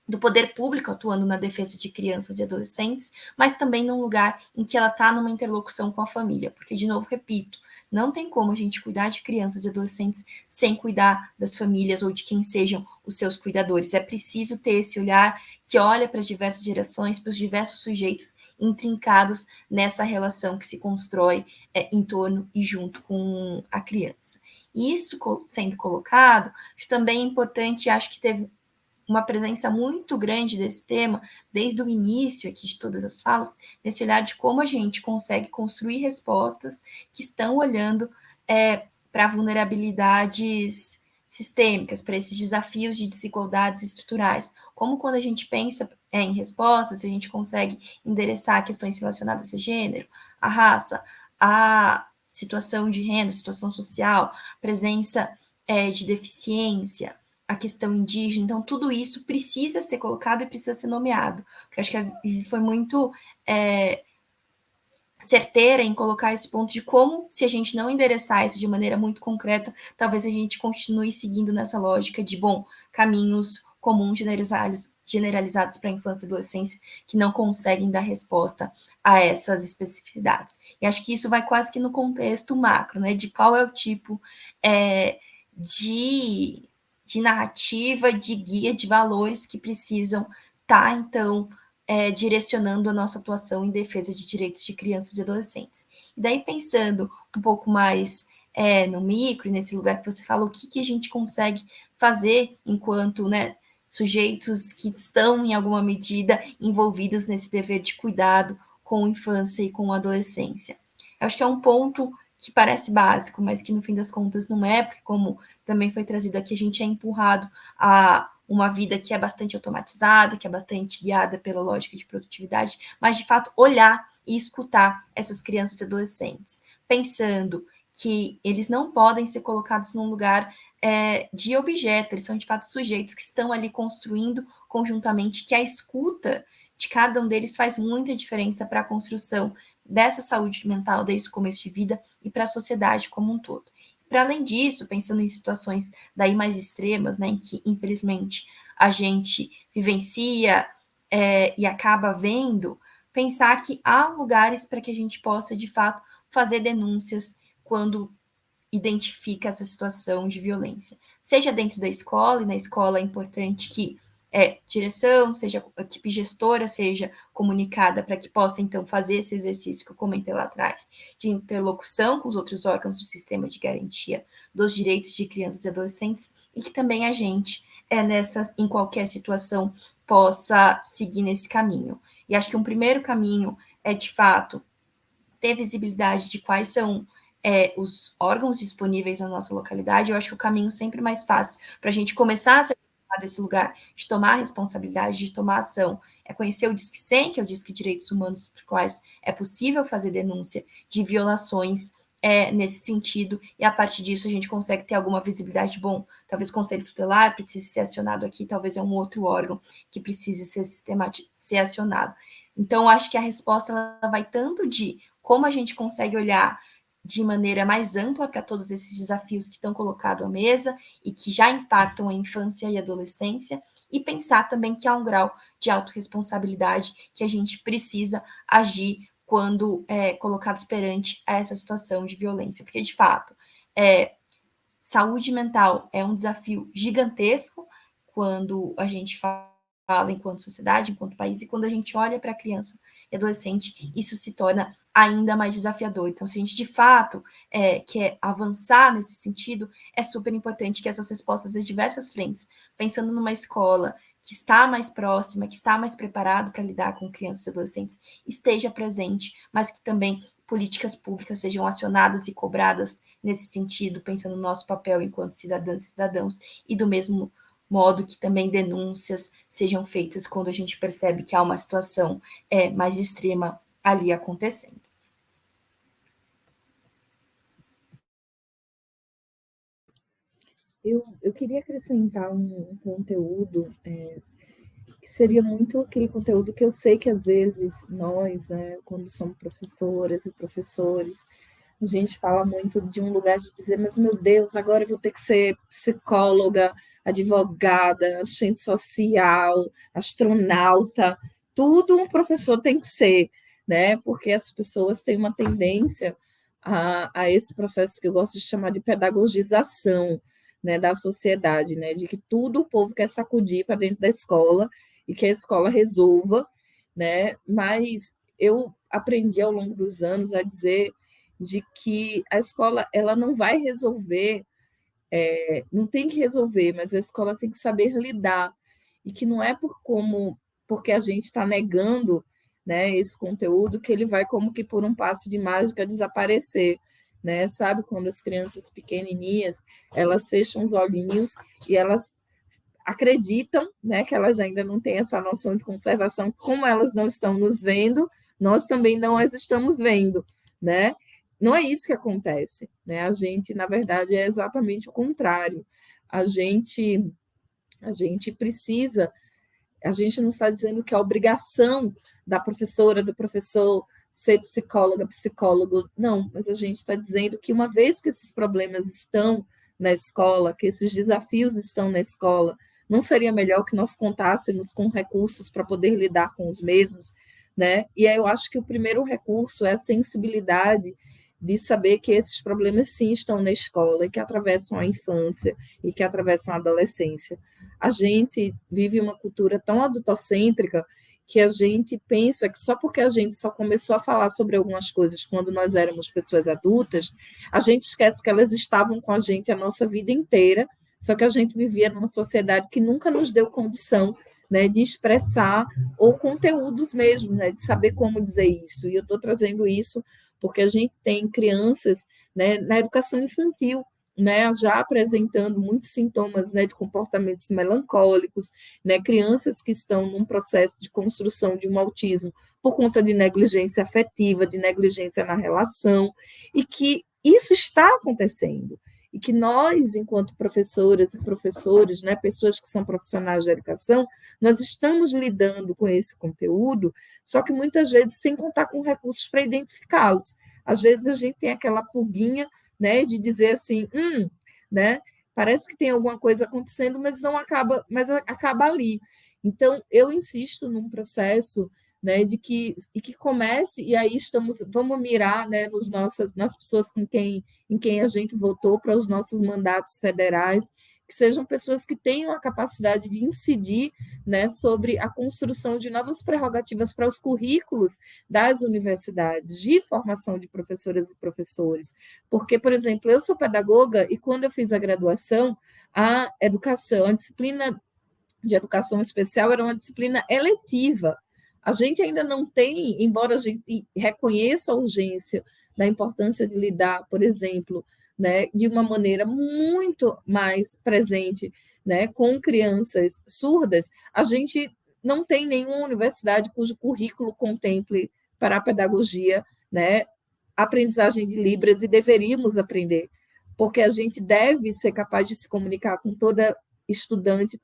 do poder público atuando na defesa de crianças e adolescentes, mas também num lugar em que ela está numa interlocução com a família, porque, de novo, repito, não tem como a gente cuidar de crianças e adolescentes sem cuidar das famílias ou de quem sejam os seus cuidadores. É preciso ter esse olhar que olha para as diversas gerações, para os diversos sujeitos intrincados nessa relação que se constrói em torno e junto com a criança. E isso sendo colocado, também é importante, acho que teve uma presença muito grande desse tema, desde o início aqui de todas as falas, nesse olhar de como a gente consegue construir respostas que estão olhando para vulnerabilidades sistêmicas, para esses desafios de desigualdades estruturais. Como quando a gente pensa em respostas, a gente consegue endereçar questões relacionadas a gênero, a raça, a situação de renda, situação social, presença de deficiência, a questão indígena, então tudo isso precisa ser colocado e precisa ser nomeado. Eu acho que a Vivi foi muito certeira em colocar esse ponto de como, se a gente não endereçar isso de maneira muito concreta, talvez a gente continue seguindo nessa lógica de, caminhos comuns generalizados para a infância e adolescência que não conseguem dar resposta a essas especificidades. E acho que isso vai quase que no contexto macro, né, de qual é o tipo de narrativa, de guia, de valores que precisam estar, então, direcionando a nossa atuação em defesa de direitos de crianças e adolescentes. E daí, pensando um pouco mais no micro, nesse lugar que você fala, o que a gente consegue fazer enquanto sujeitos que estão, em alguma medida, envolvidos nesse dever de cuidado com a infância e com a adolescência. Eu acho que é um ponto que parece básico, mas que no fim das contas não é, porque como também foi trazido aqui, a gente é empurrado a uma vida que é bastante automatizada, que é bastante guiada pela lógica de produtividade, mas de fato olhar e escutar essas crianças e adolescentes, pensando que eles não podem ser colocados num lugar de objeto, eles são de fato sujeitos que estão ali construindo conjuntamente, que a escuta de cada um deles faz muita diferença para a construção dessa saúde mental desde o começo de vida e para a sociedade como um todo. Para além disso, pensando em situações daí mais extremas, em que, infelizmente, a gente vivencia e acaba vendo, pensar que há lugares para que a gente possa, de fato, fazer denúncias quando identifica essa situação de violência. Seja dentro da escola, e na escola é importante que direção, seja a equipe gestora, seja comunicada para que possa, então, fazer esse exercício que eu comentei lá atrás, de interlocução com os outros órgãos do sistema de garantia dos direitos de crianças e adolescentes, e que também a gente, em qualquer situação, possa seguir nesse caminho. E acho que um primeiro caminho é, de fato, ter visibilidade de quais são os órgãos disponíveis na nossa localidade. Eu acho que o caminho sempre mais fácil para a gente começar a se desse lugar de tomar a responsabilidade, de tomar ação, é conhecer o Disque 100, que é o Disque Direitos Humanos, por quais é possível fazer denúncia de violações nesse sentido, e a partir disso a gente consegue ter alguma visibilidade. Talvez o Conselho Tutelar precise ser acionado aqui, talvez é um outro órgão que precise ser acionado. Então, acho que a resposta ela vai tanto de como a gente consegue olhar de maneira mais ampla para todos esses desafios que estão colocados à mesa e que já impactam a infância e a adolescência, e pensar também que há um grau de autorresponsabilidade que a gente precisa agir quando colocados perante a essa situação de violência. Porque, de fato, saúde mental é um desafio gigantesco quando a gente fala enquanto sociedade, enquanto país, e quando a gente olha para a criança e adolescente, isso se torna ainda mais desafiador. Então, se a gente de fato quer avançar nesse sentido, é super importante que essas respostas das diversas frentes, pensando numa escola que está mais próxima, que está mais preparado para lidar com crianças e adolescentes, esteja presente, mas que também políticas públicas sejam acionadas e cobradas nesse sentido, pensando no nosso papel enquanto cidadãs e cidadãos, e do mesmo modo que também denúncias sejam feitas quando a gente percebe que há uma situação mais extrema ali acontecendo. Eu queria acrescentar um conteúdo que seria muito aquele conteúdo que eu sei que às vezes nós, né, quando somos professoras e professores, a gente fala muito de um lugar de dizer, mas meu Deus, agora eu vou ter que ser psicóloga, advogada, assistente social, astronauta, tudo um professor tem que ser, né? Porque as pessoas têm uma tendência a esse processo que eu gosto de chamar de pedagogização, né, da sociedade, né? De que tudo o povo quer sacudir para dentro da escola e que a escola resolva, né? Mas eu aprendi ao longo dos anos a dizer de que a escola ela não vai resolver, não tem que resolver, mas a escola tem que saber lidar, e que não é porque a gente está negando, né, esse conteúdo que ele vai como que por um passe de mágica desaparecer, né? Sabe quando as crianças pequenininhas elas fecham os olhinhos e elas acreditam, né, que elas ainda não têm essa noção de conservação, como elas não estão nos vendo, nós também não as estamos vendo, né? Não é isso que acontece, né? A gente, na verdade, é exatamente o contrário. A gente precisa, a gente não está dizendo que é obrigação da professora, do professor ser psicóloga, psicólogo, não, mas a gente está dizendo que uma vez que esses problemas estão na escola, que esses desafios estão na escola, não seria melhor que nós contássemos com recursos para poder lidar com os mesmos, né? E aí eu acho que o primeiro recurso é a sensibilidade de saber que esses problemas sim estão na escola e que atravessam a infância e que atravessam a adolescência. A gente vive uma cultura tão adultocêntrica que a gente pensa que só porque a gente só começou a falar sobre algumas coisas quando nós éramos pessoas adultas, a gente esquece que elas estavam com a gente a nossa vida inteira, só que a gente vivia numa sociedade que nunca nos deu condição, né, de expressar, ou conteúdos mesmo, né, de saber como dizer isso. E eu estou trazendo isso porque a gente tem crianças, né, na educação infantil, né, já apresentando muitos sintomas, né, de comportamentos melancólicos, né, crianças que estão num processo de construção de um autismo por conta de negligência afetiva, de negligência na relação, e que isso está acontecendo, e que nós, enquanto professoras e professores, né, pessoas que são profissionais de educação, nós estamos lidando com esse conteúdo, só que muitas vezes sem contar com recursos para identificá-los. Às vezes a gente tem aquela pulguinha, né, de dizer assim, né, parece que tem alguma coisa acontecendo, mas não acaba, mas acaba ali. Então, eu insisto num processo, né, que comece, e aí vamos mirar, né, nas pessoas em quem a gente votou para os nossos mandatos federais, que sejam pessoas que tenham a capacidade de incidir, né, sobre a construção de novas prerrogativas para os currículos das universidades, de formação de professoras e professores. Porque, por exemplo, eu sou pedagoga e quando eu fiz a graduação, a disciplina de educação especial era uma disciplina eletiva. A gente ainda não tem, embora a gente reconheça a urgência da importância de lidar, por exemplo, né, de uma maneira muito mais presente, né, com crianças surdas, a gente não tem nenhuma universidade cujo currículo contemple para a pedagogia, né, aprendizagem de Libras, e deveríamos aprender, porque a gente deve ser capaz de se comunicar com todo estudante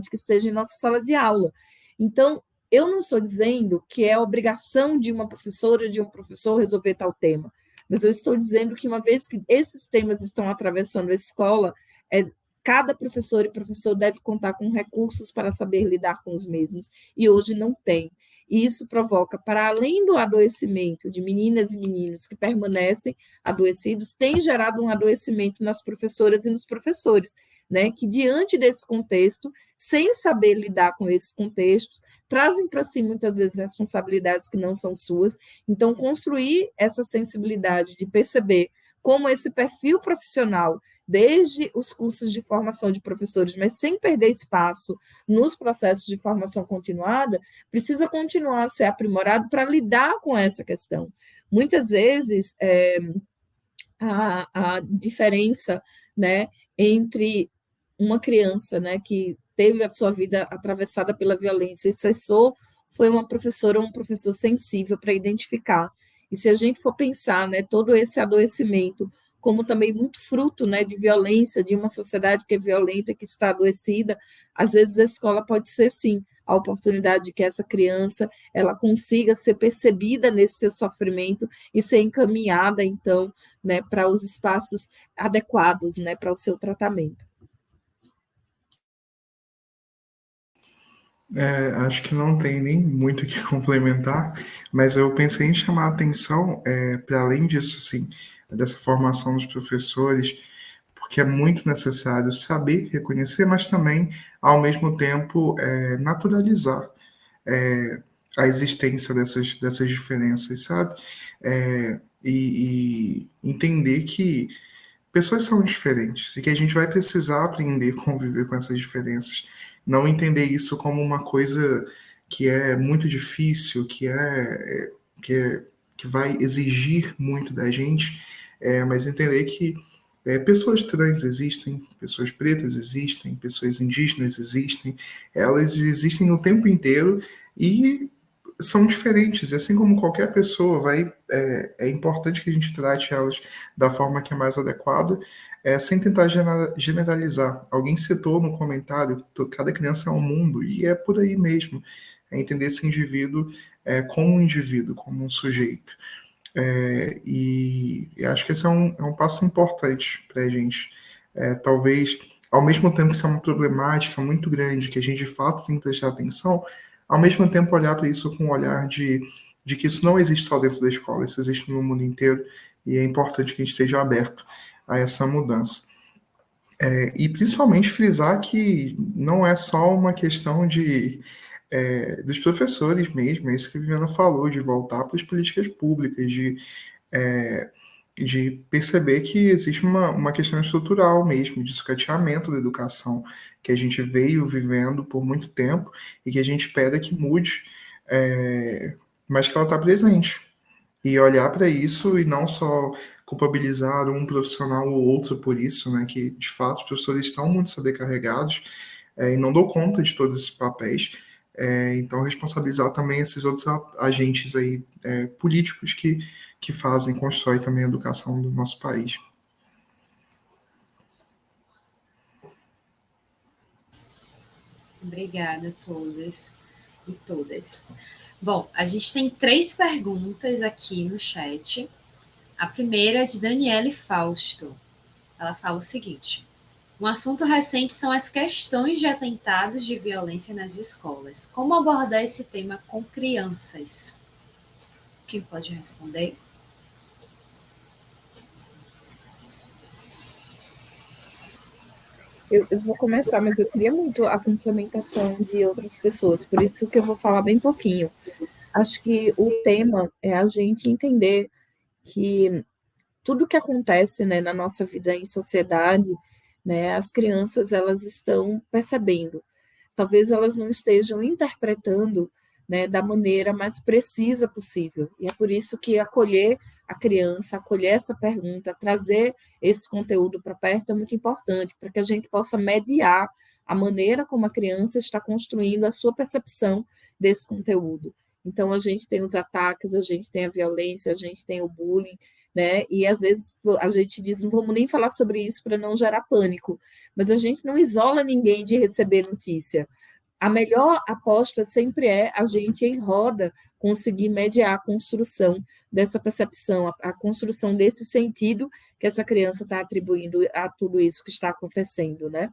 que esteja em nossa sala de aula. Então, eu não estou dizendo que é obrigação de uma professora, de um professor resolver tal tema, mas eu estou dizendo que uma vez que esses temas estão atravessando a escola, cada professor e professor deve contar com recursos para saber lidar com os mesmos, e hoje não tem. E isso provoca, para além do adoecimento de meninas e meninos que permanecem adoecidos, tem gerado um adoecimento nas professoras e nos professores, né, que diante desse contexto, sem saber lidar com esses contextos, trazem para si muitas vezes responsabilidades que não são suas. Então, construir essa sensibilidade de perceber como esse perfil profissional, desde os cursos de formação de professores, mas sem perder espaço nos processos de formação continuada, precisa continuar a ser aprimorado para lidar com essa questão. Muitas vezes, a diferença, né, entre uma criança, né, que teve a sua vida atravessada pela violência e cessou, foi uma professora ou um professor sensível para identificar. E se a gente for pensar, né, todo esse adoecimento como também muito fruto, né, de violência, de uma sociedade que é violenta, que está adoecida. Às vezes a escola pode ser, sim, a oportunidade de que essa criança ela consiga ser percebida nesse seu sofrimento e ser encaminhada, então, né, para os espaços adequados, né, para o seu tratamento. Acho que não tem nem muito o que complementar, mas eu pensei em chamar a atenção para além disso, sim, dessa formação dos professores, porque é muito necessário saber reconhecer, mas também, ao mesmo tempo, naturalizar a existência dessas diferenças, sabe? E entender que pessoas são diferentes e que a gente vai precisar aprender a conviver com essas diferenças. Não entender isso como uma coisa que é muito difícil, que, é, que vai exigir muito da gente, mas entender que pessoas trans existem, pessoas pretas existem, pessoas indígenas existem, elas existem o tempo inteiro e são diferentes, e assim como qualquer pessoa é importante que a gente trate elas da forma que é mais adequada, sem tentar generalizar. Alguém citou no comentário, cada criança é um mundo, e é por aí mesmo, é entender esse indivíduo como um indivíduo, como um sujeito. E acho que esse é um passo importante para a gente. Talvez, ao mesmo tempo que isso é uma problemática muito grande, que a gente de fato tem que prestar atenção, ao mesmo tempo olhar para isso com um olhar de que isso não existe só dentro da escola, isso existe no mundo inteiro, e é importante que a gente esteja aberto a essa mudança. E principalmente frisar que não é só uma questão dos professores mesmo, é isso que a Viviana falou, de voltar para as políticas públicas, é, de perceber que existe uma questão estrutural mesmo, de sucateamento da educação, que a gente veio vivendo por muito tempo e que a gente espera que mude, mas que ela está presente. E olhar para isso e não só culpabilizar um profissional ou outro por isso, né, que de fato os professores estão muito sobrecarregados, e não dou conta de todos esses papéis. Então, responsabilizar também esses outros agentes aí, políticos que fazem, constroem também a educação do nosso país. Obrigada a todas e todas. Bom, a gente tem 3 perguntas aqui no chat. A primeira é de Daniele Fausto. Ela fala o seguinte: um assunto recente são as questões de atentados de violência nas escolas. Como abordar esse tema com crianças? Quem pode responder? Eu vou começar, mas eu queria muito a complementação de outras pessoas, por isso que eu vou falar bem pouquinho. Acho que o tema é a gente entender que tudo que acontece, né, na nossa vida em sociedade, né, as crianças elas estão percebendo. Talvez elas não estejam interpretando, né, da maneira mais precisa possível. E é por isso que acolher a criança, acolher essa pergunta, trazer esse conteúdo para perto é muito importante, para que a gente possa mediar a maneira como a criança está construindo a sua percepção desse conteúdo. Então, a gente tem os ataques, a gente tem a violência, a gente tem o bullying, né? E às vezes a gente diz, não vamos nem falar sobre isso para não gerar pânico, mas a gente não isola ninguém de receber notícia. A melhor aposta sempre é a gente, em roda, conseguir mediar a construção dessa percepção, a construção desse sentido que essa criança está atribuindo a tudo isso que está acontecendo, né?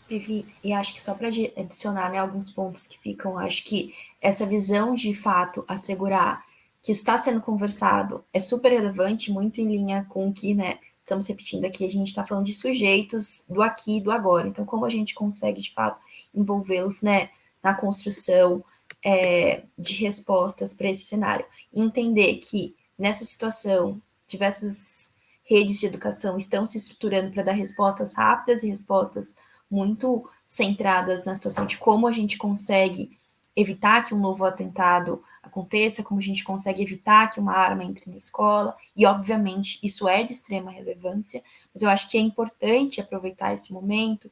Vivi, e acho que só para adicionar, né, alguns pontos que ficam, acho que essa visão de fato assegurar que isso está sendo conversado é super relevante, muito em linha com o que, né, estamos repetindo aqui, a gente está falando de sujeitos do aqui e do agora, então como a gente consegue de fato envolvê-los, né, na construção de respostas para esse cenário, e entender que nessa situação diversas redes de educação estão se estruturando para dar respostas rápidas e respostas muito centradas na situação de como a gente consegue evitar que um novo atentado aconteça, como a gente consegue evitar que uma arma entre na escola, e obviamente isso é de extrema relevância, mas eu acho que é importante aproveitar esse momento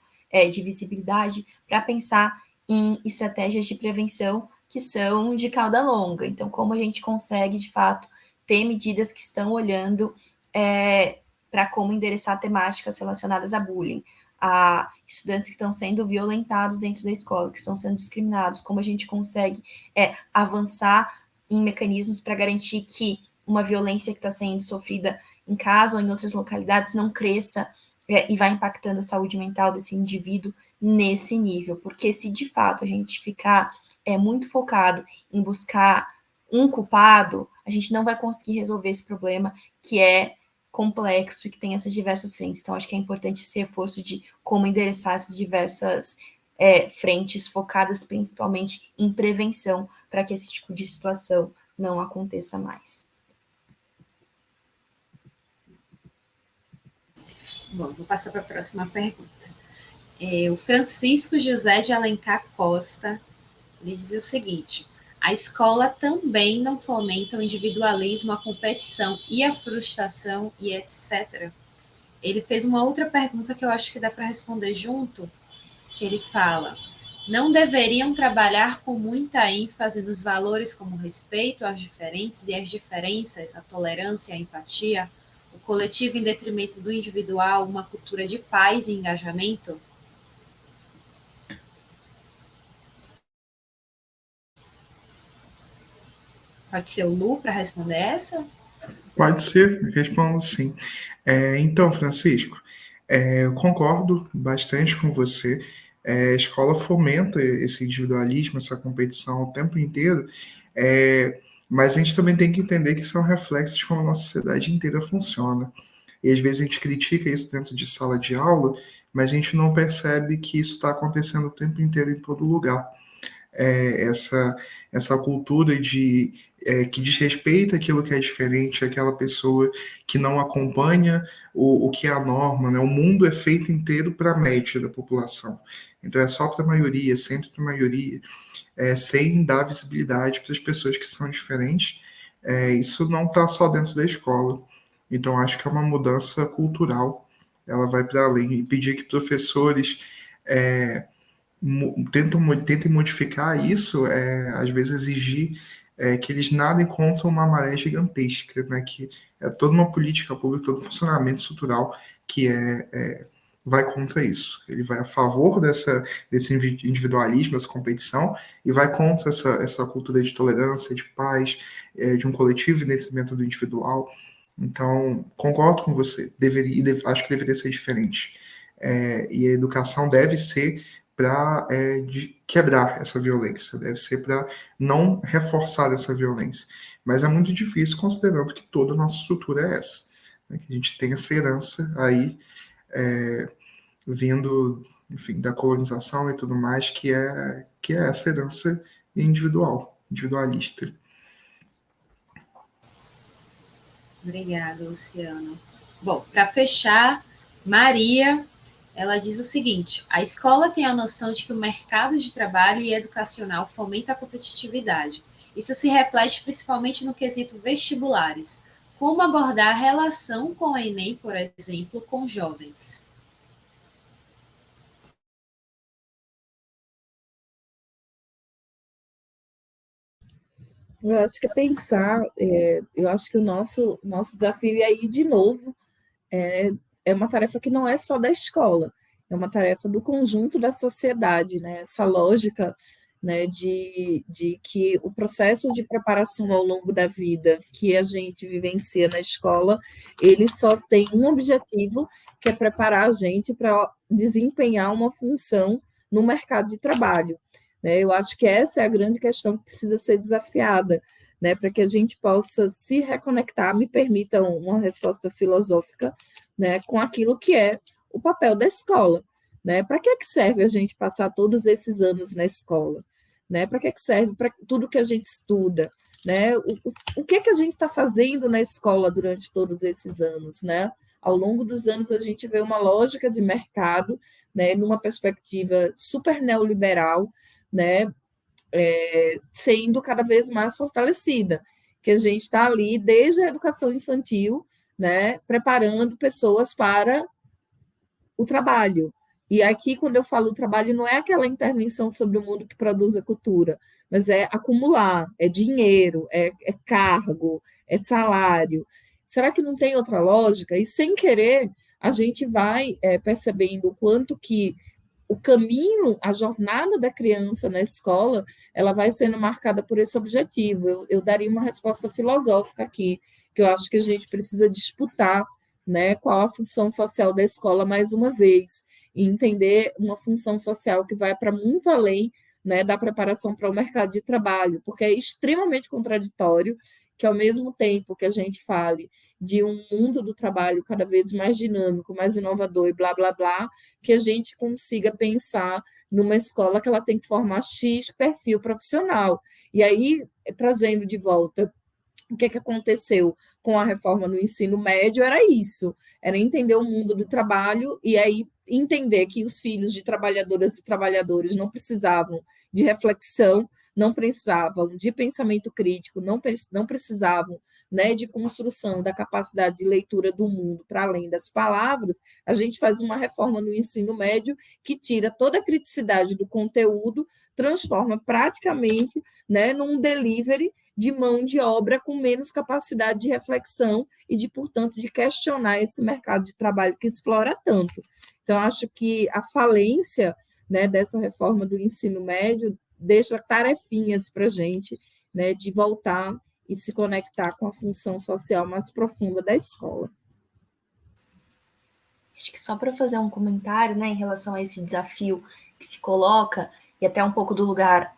de visibilidade para pensar em estratégias de prevenção que são de cauda longa. Então, como a gente consegue, de fato, ter medidas que estão olhando para como endereçar temáticas relacionadas a bullying, a estudantes que estão sendo violentados dentro da escola, que estão sendo discriminados, como a gente consegue avançar em mecanismos para garantir que uma violência que está sendo sofrida em casa ou em outras localidades não cresça e vai impactando a saúde mental desse indivíduo nesse nível. Porque se de fato a gente ficar muito focado em buscar um culpado, a gente não vai conseguir resolver esse problema que é complexo e que tem essas diversas frentes. Então, acho que é importante esse reforço de como endereçar essas diversas frentes focadas principalmente em prevenção para que esse tipo de situação não aconteça mais. Bom, vou passar para a próxima pergunta. O Francisco José de Alencar Costa, ele diz o seguinte: a escola também não fomenta o individualismo, a competição e a frustração e etc. Ele fez uma outra pergunta que eu acho que dá para responder junto, que ele fala: não deveriam trabalhar com muita ênfase nos valores como o respeito aos diferentes e as diferenças, a tolerância, a empatia, o coletivo em detrimento do individual, uma cultura de paz e engajamento? Pode ser o Lu para responder essa? Pode ser, respondo sim. Então, Francisco, eu concordo bastante com você. A escola fomenta esse individualismo, essa competição o tempo inteiro, mas a gente também tem que entender que isso é um reflexo de como a nossa sociedade inteira funciona. E às vezes a gente critica isso dentro de sala de aula, mas a gente não percebe que isso está acontecendo o tempo inteiro em todo lugar. Essa cultura que desrespeita aquilo que é diferente, aquela pessoa que não acompanha o que é a norma, né? O mundo é feito inteiro para a média da população. Então é só para a maioria, sempre para a maioria, sem dar visibilidade para as pessoas que são diferentes. Isso não está só dentro da escola. Então acho que é uma mudança cultural. Ela vai para além e pedir que professores tentem modificar isso, às vezes exigir que eles nadem contra uma maré gigantesca, né, que é toda uma política pública, todo um funcionamento estrutural que vai contra isso. Ele vai a favor desse individualismo, dessa competição, e vai contra essa cultura de tolerância, de paz, de um coletivo em detrimento do individual. Então, concordo com você, acho que deveria ser diferente. E a educação deve ser para quebrar essa violência, deve ser para não reforçar essa violência. Mas é muito difícil considerando que toda a nossa estrutura é essa, né? Que a gente tem essa herança aí vindo, enfim, da colonização e tudo mais, que é essa herança individualista. Obrigada, Luciano. Bom, para fechar, Maria, ela diz o seguinte: a escola tem a noção de que o mercado de trabalho e educacional fomenta a competitividade. Isso se reflete principalmente no quesito vestibulares. Como abordar a relação com o Enem, por exemplo, com jovens? Eu acho que é pensar, eu acho que o nosso desafio aí, de novo, é uma tarefa que não é só da escola, é uma tarefa do conjunto da sociedade, né? Essa lógica, né, de que o processo de preparação ao longo da vida que a gente vivencia na escola, ele só tem um objetivo, que é preparar a gente para desempenhar uma função no mercado de trabalho. Né? Eu acho que essa é a grande questão que precisa ser desafiada, né, para que a gente possa se reconectar, me permitam uma resposta filosófica, né, com aquilo que é o papel da escola. Né? Para que serve a gente passar todos esses anos na escola? Né? Para que serve para tudo que a gente estuda? Né? O que a gente está fazendo na escola durante todos esses anos? Né? Ao longo dos anos, a gente vê uma lógica de mercado, né, numa perspectiva super neoliberal, né, sendo cada vez mais fortalecida, que a gente está ali desde a educação infantil, né, preparando pessoas para o trabalho, E aqui, quando eu falo trabalho, não é aquela intervenção sobre o mundo que produz a cultura, mas é acumular, é dinheiro, é cargo, é salário. Será que não tem outra lógica? E sem querer, a gente vai percebendo o quanto que o caminho, a jornada da criança na escola, ela vai sendo marcada por esse objetivo. Eu daria uma resposta filosófica aqui, que eu acho que a gente precisa disputar, né, qual a função social da escola mais uma vez, e entender uma função social que vai para muito além, né, da preparação para o mercado de trabalho, porque é extremamente contraditório que, ao mesmo tempo que a gente fale de um mundo do trabalho cada vez mais dinâmico, mais inovador e blá, blá, blá, que a gente consiga pensar numa escola que ela tem que formar X perfil profissional. E aí, trazendo de volta o que aconteceu com a reforma no ensino médio, era isso, era entender o mundo do trabalho e aí entender que os filhos de trabalhadoras e trabalhadores não precisavam de reflexão, não precisavam de pensamento crítico, não precisavam, né, de construção da capacidade de leitura do mundo para além das palavras. A gente faz uma reforma no ensino médio que tira toda a criticidade do conteúdo, transforma praticamente, né, num delivery de mão de obra com menos capacidade de reflexão e de, portanto, de questionar esse mercado de trabalho que explora tanto. Então, acho que a falência, né, dessa reforma do ensino médio deixa tarefinhas para a gente, né, de voltar e se conectar com a função social mais profunda da escola. Acho que só para fazer um comentário, né, em relação a esse desafio que se coloca, e até um pouco do lugar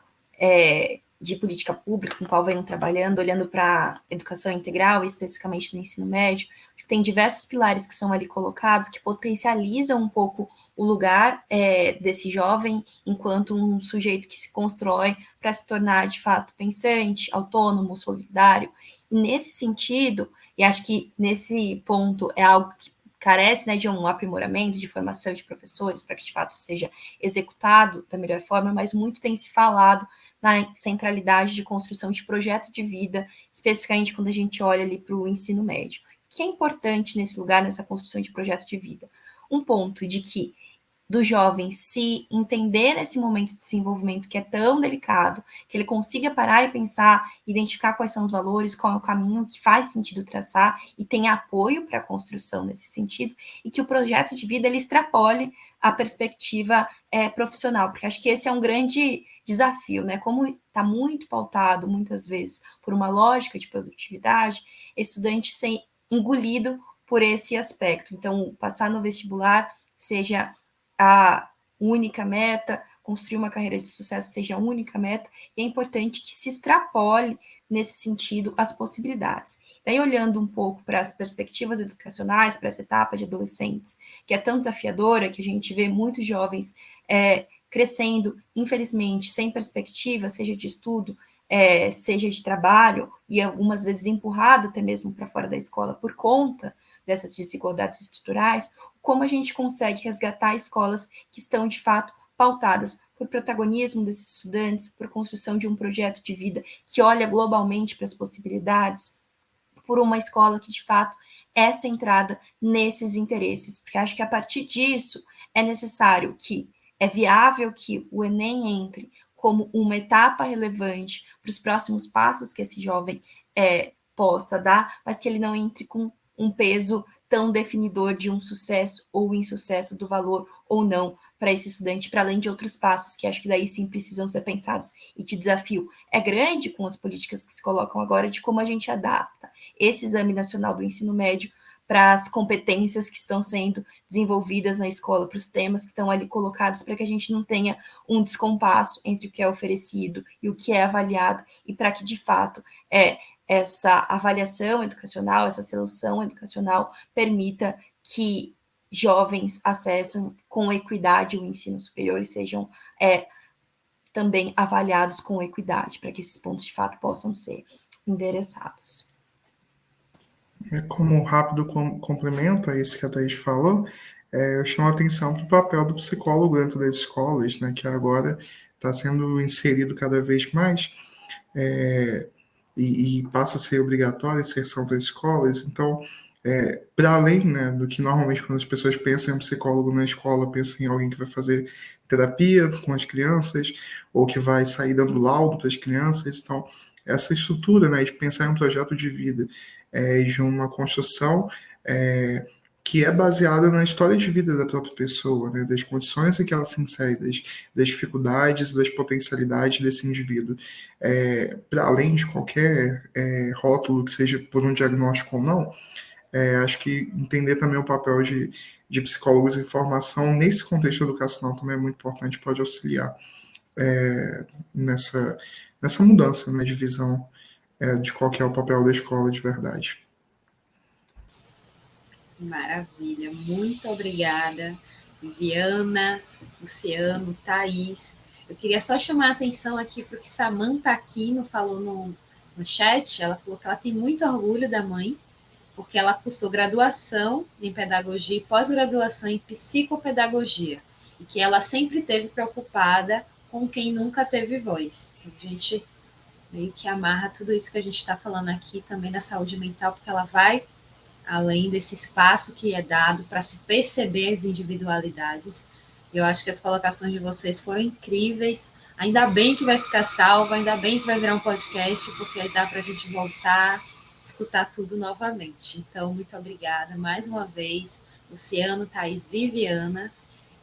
de política pública com o qual venho trabalhando, olhando para a educação integral, especificamente no ensino médio, tem diversos pilares que são ali colocados que potencializam um pouco o lugar desse jovem enquanto um sujeito que se constrói para se tornar, de fato, pensante, autônomo, solidário. E nesse sentido, e acho que nesse ponto é algo que carece, né, de um aprimoramento, de formação de professores, para que, de fato, seja executado da melhor forma, mas muito tem se falado na centralidade de construção de projeto de vida, especificamente quando a gente olha ali para o ensino médio. O que é importante nesse lugar, nessa construção de projeto de vida? Um ponto de que do jovem se entender nesse momento de desenvolvimento que é tão delicado, que ele consiga parar e pensar, identificar quais são os valores, qual é o caminho que faz sentido traçar e tenha apoio para a construção nesse sentido, e que o projeto de vida ele extrapole a perspectiva profissional, porque acho que esse é um grande desafio, né? Como está muito pautado, muitas vezes, por uma lógica de produtividade, estudante ser engolido por esse aspecto. Então, passar no vestibular seja a única meta, construir uma carreira de sucesso seja a única meta, e é importante que se extrapole nesse sentido as possibilidades. Daí, olhando um pouco para as perspectivas educacionais, para essa etapa de adolescentes, que é tão desafiadora, que a gente vê muitos jovens crescendo, infelizmente, sem perspectiva, seja de estudo, seja de trabalho, e algumas vezes empurrado até mesmo para fora da escola por conta dessas desigualdades estruturais, como a gente consegue resgatar escolas que estão, de fato, pautadas por protagonismo desses estudantes, por construção de um projeto de vida que olha globalmente para as possibilidades, por uma escola que, de fato, é centrada nesses interesses, porque acho que a partir disso é necessário que, é viável que o Enem entre como uma etapa relevante para os próximos passos que esse jovem possa dar, mas que ele não entre com um peso tão definidor de um sucesso ou insucesso do valor ou não para esse estudante, para além de outros passos que acho que daí sim precisam ser pensados e que o desafio é grande com as políticas que se colocam agora de como a gente adapta esse Exame Nacional do Ensino Médio para as competências que estão sendo desenvolvidas na escola, para os temas que estão ali colocados, para que a gente não tenha um descompasso entre o que é oferecido e o que é avaliado, e para que, de fato, essa avaliação educacional, essa seleção educacional permita que jovens acessem com equidade o ensino superior e sejam também avaliados com equidade, para que esses pontos, de fato, possam ser endereçados. Como um rápido complemento a isso que a Thaís falou, eu chamo a atenção para o papel do psicólogo dentro das escolas, né, que agora está sendo inserido cada vez mais, e passa a ser obrigatória a inserção das escolas. Então, para além, né, do que normalmente quando as pessoas pensam em um psicólogo na escola, pensam em alguém que vai fazer terapia com as crianças, ou que vai sair dando laudo para as crianças. Então, essa estrutura, né, de pensar em um projeto de vida, de uma construção que é baseada na história de vida da própria pessoa, né, das condições em que ela se insere, das dificuldades, das potencialidades desse indivíduo. Para além de qualquer rótulo que seja por um diagnóstico ou não, acho que entender também o papel de psicólogos em formação nesse contexto educacional também é muito importante, pode auxiliar nessa mudança, né, de visão de qual que é o papel da escola de verdade. Maravilha, muito obrigada, Viviana, Luciano, Thaís. Eu queria só chamar a atenção aqui para o que Samantha Aquino falou no chat. Ela falou que ela tem muito orgulho da mãe, porque ela cursou graduação em pedagogia e pós-graduação em psicopedagogia, e que ela sempre esteve preocupada com quem nunca teve voz. Então, a gente meio que amarra tudo isso que a gente está falando aqui também da saúde mental, porque ela vai além desse espaço que é dado para se perceber as individualidades. Eu acho que as colocações de vocês foram incríveis. Ainda bem que vai ficar salvo, ainda bem que vai virar um podcast, porque aí dá para a gente voltar, escutar tudo novamente. Então, muito obrigada mais uma vez, Luciano, Thaís, Viviana.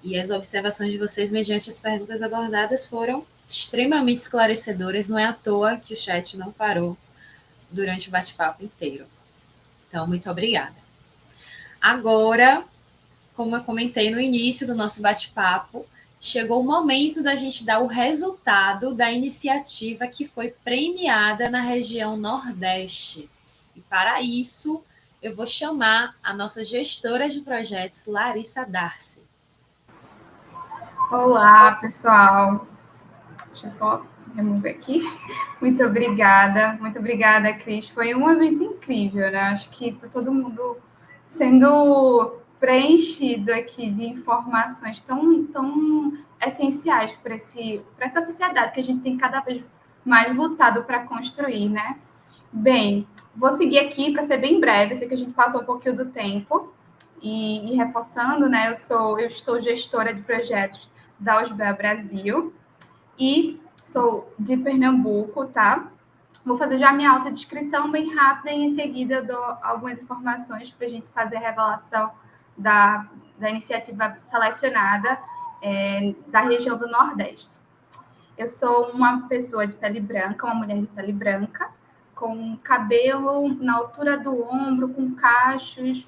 E as observações de vocês, mediante as perguntas abordadas, foram extremamente esclarecedoras. Não é à toa que o chat não parou durante o bate-papo inteiro. Então, muito obrigada. Agora, como eu comentei no início do nosso bate-papo, chegou o momento da gente dar o resultado da iniciativa que foi premiada na região Nordeste. E para isso, eu vou chamar a nossa gestora de projetos, Larissa Darcy. Olá, pessoal. Deixa eu só remover aqui. Muito obrigada, Cris. Foi um evento incrível, né? Acho que está todo mundo sendo preenchido aqui de informações tão essenciais para essa sociedade que a gente tem cada vez mais lutado para construir, né? Bem, vou seguir aqui para ser bem breve, sei que a gente passou um pouquinho do tempo. E reforçando, né? Eu estou gestora de projetos da USBEL Brasil e sou de Pernambuco, tá? Vou fazer já minha autodescrição bem rápida e em seguida eu dou algumas informações para a gente fazer a revelação da iniciativa selecionada da região do Nordeste. Eu sou uma pessoa de pele branca, uma mulher de pele branca, com cabelo na altura do ombro, com cachos,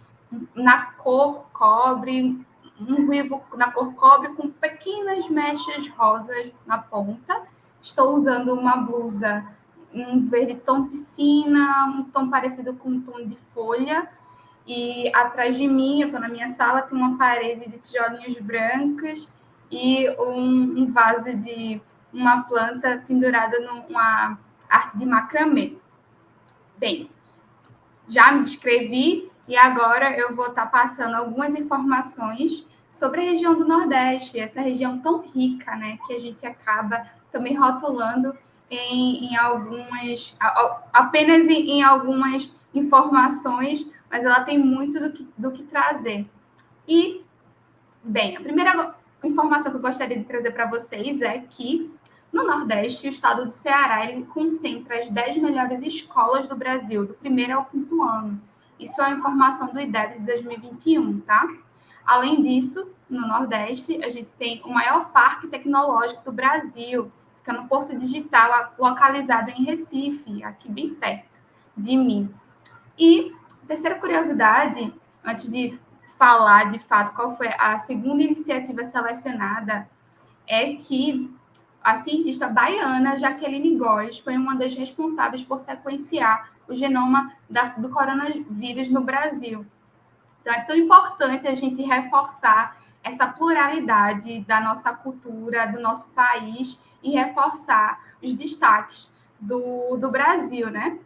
na cor cobre, um ruivo na cor cobre com pequenas mechas rosas na ponta. Estou usando uma blusa em verde tom piscina, um tom parecido com um tom de folha. E atrás de mim, eu estou na minha sala, tem uma parede de tijolinhos brancos e um vaso de uma planta pendurada numa arte de macramê. Bem, já me descrevi e agora eu vou estar passando algumas informações sobre a região do Nordeste, essa região tão rica, né, que a gente acaba também rotulando em algumas, apenas em algumas informações, mas ela tem muito do que trazer. E, bem, a primeira informação que eu gostaria de trazer para vocês é que no Nordeste, o estado do Ceará ele concentra as 10 melhores escolas do Brasil, do 1º ao 5º ano. Isso é a informação do IDEB de 2021, tá? Além disso, no Nordeste, a gente tem o maior parque tecnológico do Brasil, fica no Porto Digital, localizado em Recife, aqui bem perto de mim. E, terceira curiosidade, antes de falar de fato qual foi a segunda iniciativa selecionada, é que a cientista baiana Jaqueline Góes foi uma das responsáveis por sequenciar o genoma do coronavírus no Brasil. Então, é tão importante a gente reforçar essa pluralidade da nossa cultura, do nosso país, e reforçar os destaques do Brasil, né?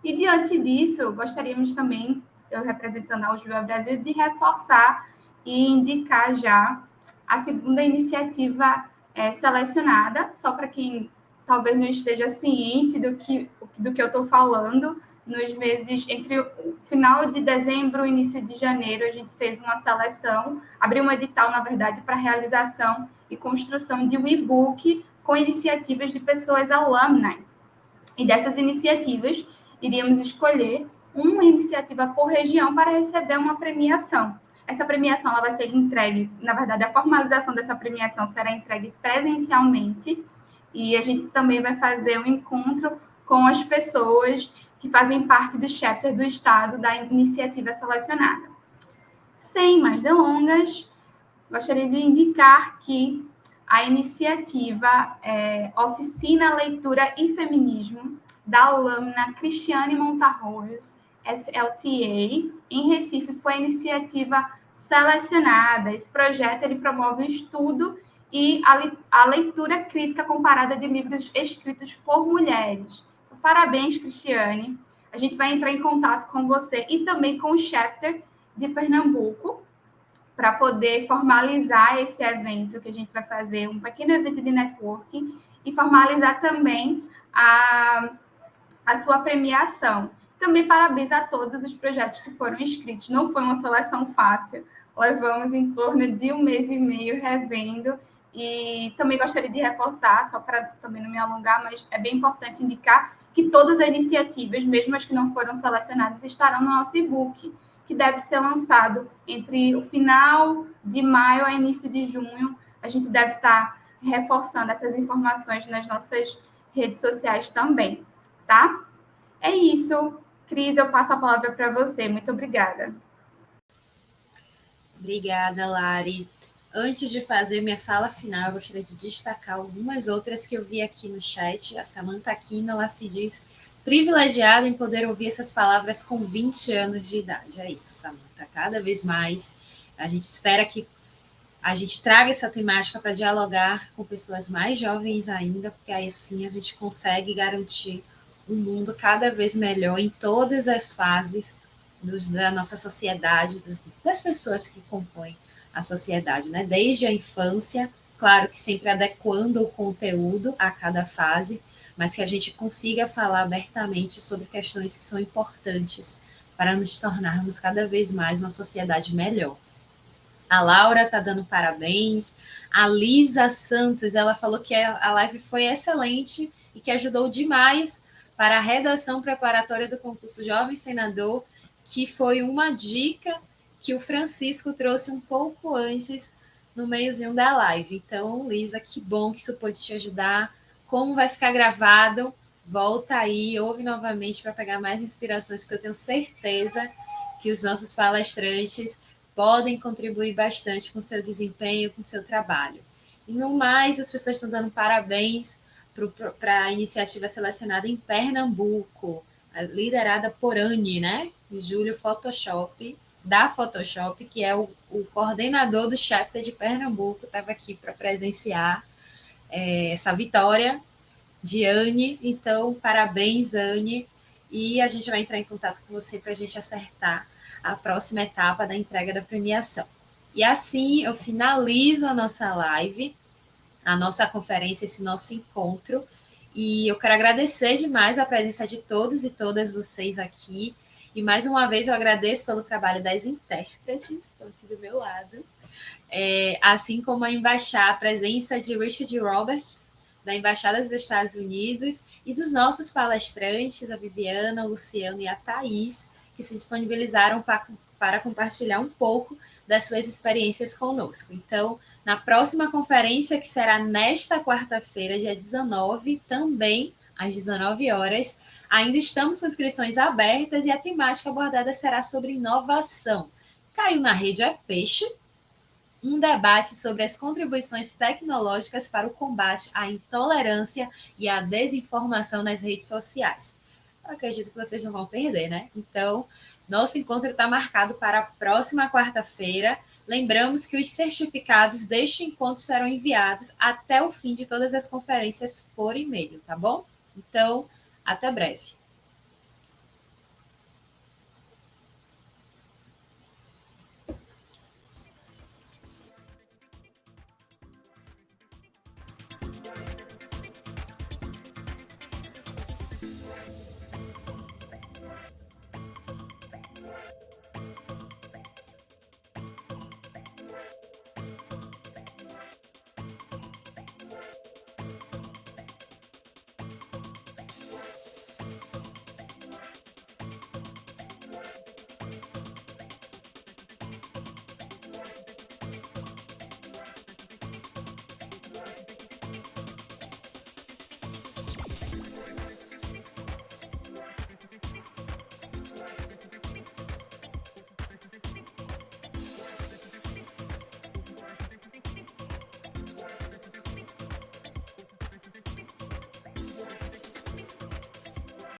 E, diante disso, gostaríamos também, eu representando a USBEL Brasil, de reforçar e indicar já a segunda iniciativa selecionada, só para quem talvez não esteja ciente do que eu estou falando, nos meses entre o final de dezembro e início de janeiro, a gente fez uma seleção, abriu um edital, na verdade, para realização e construção de um e-book com iniciativas de pessoas alumni. E dessas iniciativas, iríamos escolher uma iniciativa por região para receber uma premiação. Essa premiação ela vai ser entregue, na verdade, a formalização dessa premiação será entregue presencialmente, e a gente também vai fazer um encontro com as pessoas que fazem parte do chapter do estado da iniciativa selecionada. Sem mais delongas, gostaria de indicar que a iniciativa Oficina Leitura e Feminismo da alumna Cristiane Montarroios, FLTA, em Recife, foi a iniciativa selecionada. Esse projeto ele promove o estudo e a leitura crítica comparada de livros escritos por mulheres. Parabéns, Cristiane. A gente vai entrar em contato com você e também com o chapter de Pernambuco para poder formalizar esse evento que a gente vai fazer, um pequeno evento de networking, e formalizar também a sua premiação. Também parabéns a todos os projetos que foram inscritos. Não foi uma seleção fácil, levamos em torno de 1 mês e meio revendo, e também gostaria de reforçar, só para também não me alongar, mas é bem importante indicar que todas as iniciativas, mesmo as que não foram selecionadas, estarão no nosso e-book, que deve ser lançado entre o final de maio e início de junho. A gente deve estar reforçando essas informações nas nossas redes sociais também, tá? É isso. Cris, eu passo a palavra para você. Muito obrigada. Obrigada, Lari. Antes de fazer minha fala final, eu gostaria de destacar algumas outras que eu vi aqui no chat. A Samantha Aquino, ela se diz privilegiada em poder ouvir essas palavras com 20 anos de idade. É isso, Samantha. Cada vez mais a gente espera que a gente traga essa temática para dialogar com pessoas mais jovens ainda, porque aí assim a gente consegue garantir um mundo cada vez melhor em todas as fases da nossa sociedade, das pessoas que compõem a sociedade, né? Desde a infância, claro que sempre adequando o conteúdo a cada fase, mas que a gente consiga falar abertamente sobre questões que são importantes para nos tornarmos cada vez mais uma sociedade melhor. A Laura está dando parabéns. A Lisa Santos, ela falou que a live foi excelente e que ajudou demais para a redação preparatória do concurso Jovem Senador, que foi uma dica que o Francisco trouxe um pouco antes, no meiozinho da live. Então, Lisa, que bom que isso pôde te ajudar. Como vai ficar gravado, volta aí, ouve novamente para pegar mais inspirações, porque eu tenho certeza que os nossos palestrantes podem contribuir bastante com o seu desempenho, com o seu trabalho. E no mais, as pessoas estão dando parabéns para a iniciativa selecionada em Pernambuco, liderada por Anne, né? E Júlio Photoshop, da Photoshop, que é o coordenador do chapter de Pernambuco, estava aqui para presenciar essa vitória de Anne. Então, parabéns, Anne, e a gente vai entrar em contato com você para a gente acertar a próxima etapa da entrega da premiação. E assim eu finalizo a nossa live, a nossa conferência, esse nosso encontro, e eu quero agradecer demais a presença de todos e todas vocês aqui, e mais uma vez eu agradeço pelo trabalho das intérpretes, estão aqui do meu lado, assim como a presença de Richard Roberts, da Embaixada dos Estados Unidos, e dos nossos palestrantes, a Viviana, o Luciano e a Thaís, que se disponibilizaram para compartilhar um pouco das suas experiências conosco. Então, na próxima conferência, que será nesta quarta-feira, dia 19, também às 19 horas, ainda estamos com inscrições abertas e a temática abordada será sobre inovação. Caiu na rede é peixe, um debate sobre as contribuições tecnológicas para o combate à intolerância e à desinformação nas redes sociais. Eu acredito que vocês não vão perder, né? Então, nosso encontro está marcado para a próxima quarta-feira. Lembramos que os certificados deste encontro serão enviados até o fim de todas as conferências por e-mail, tá bom? Então, até breve.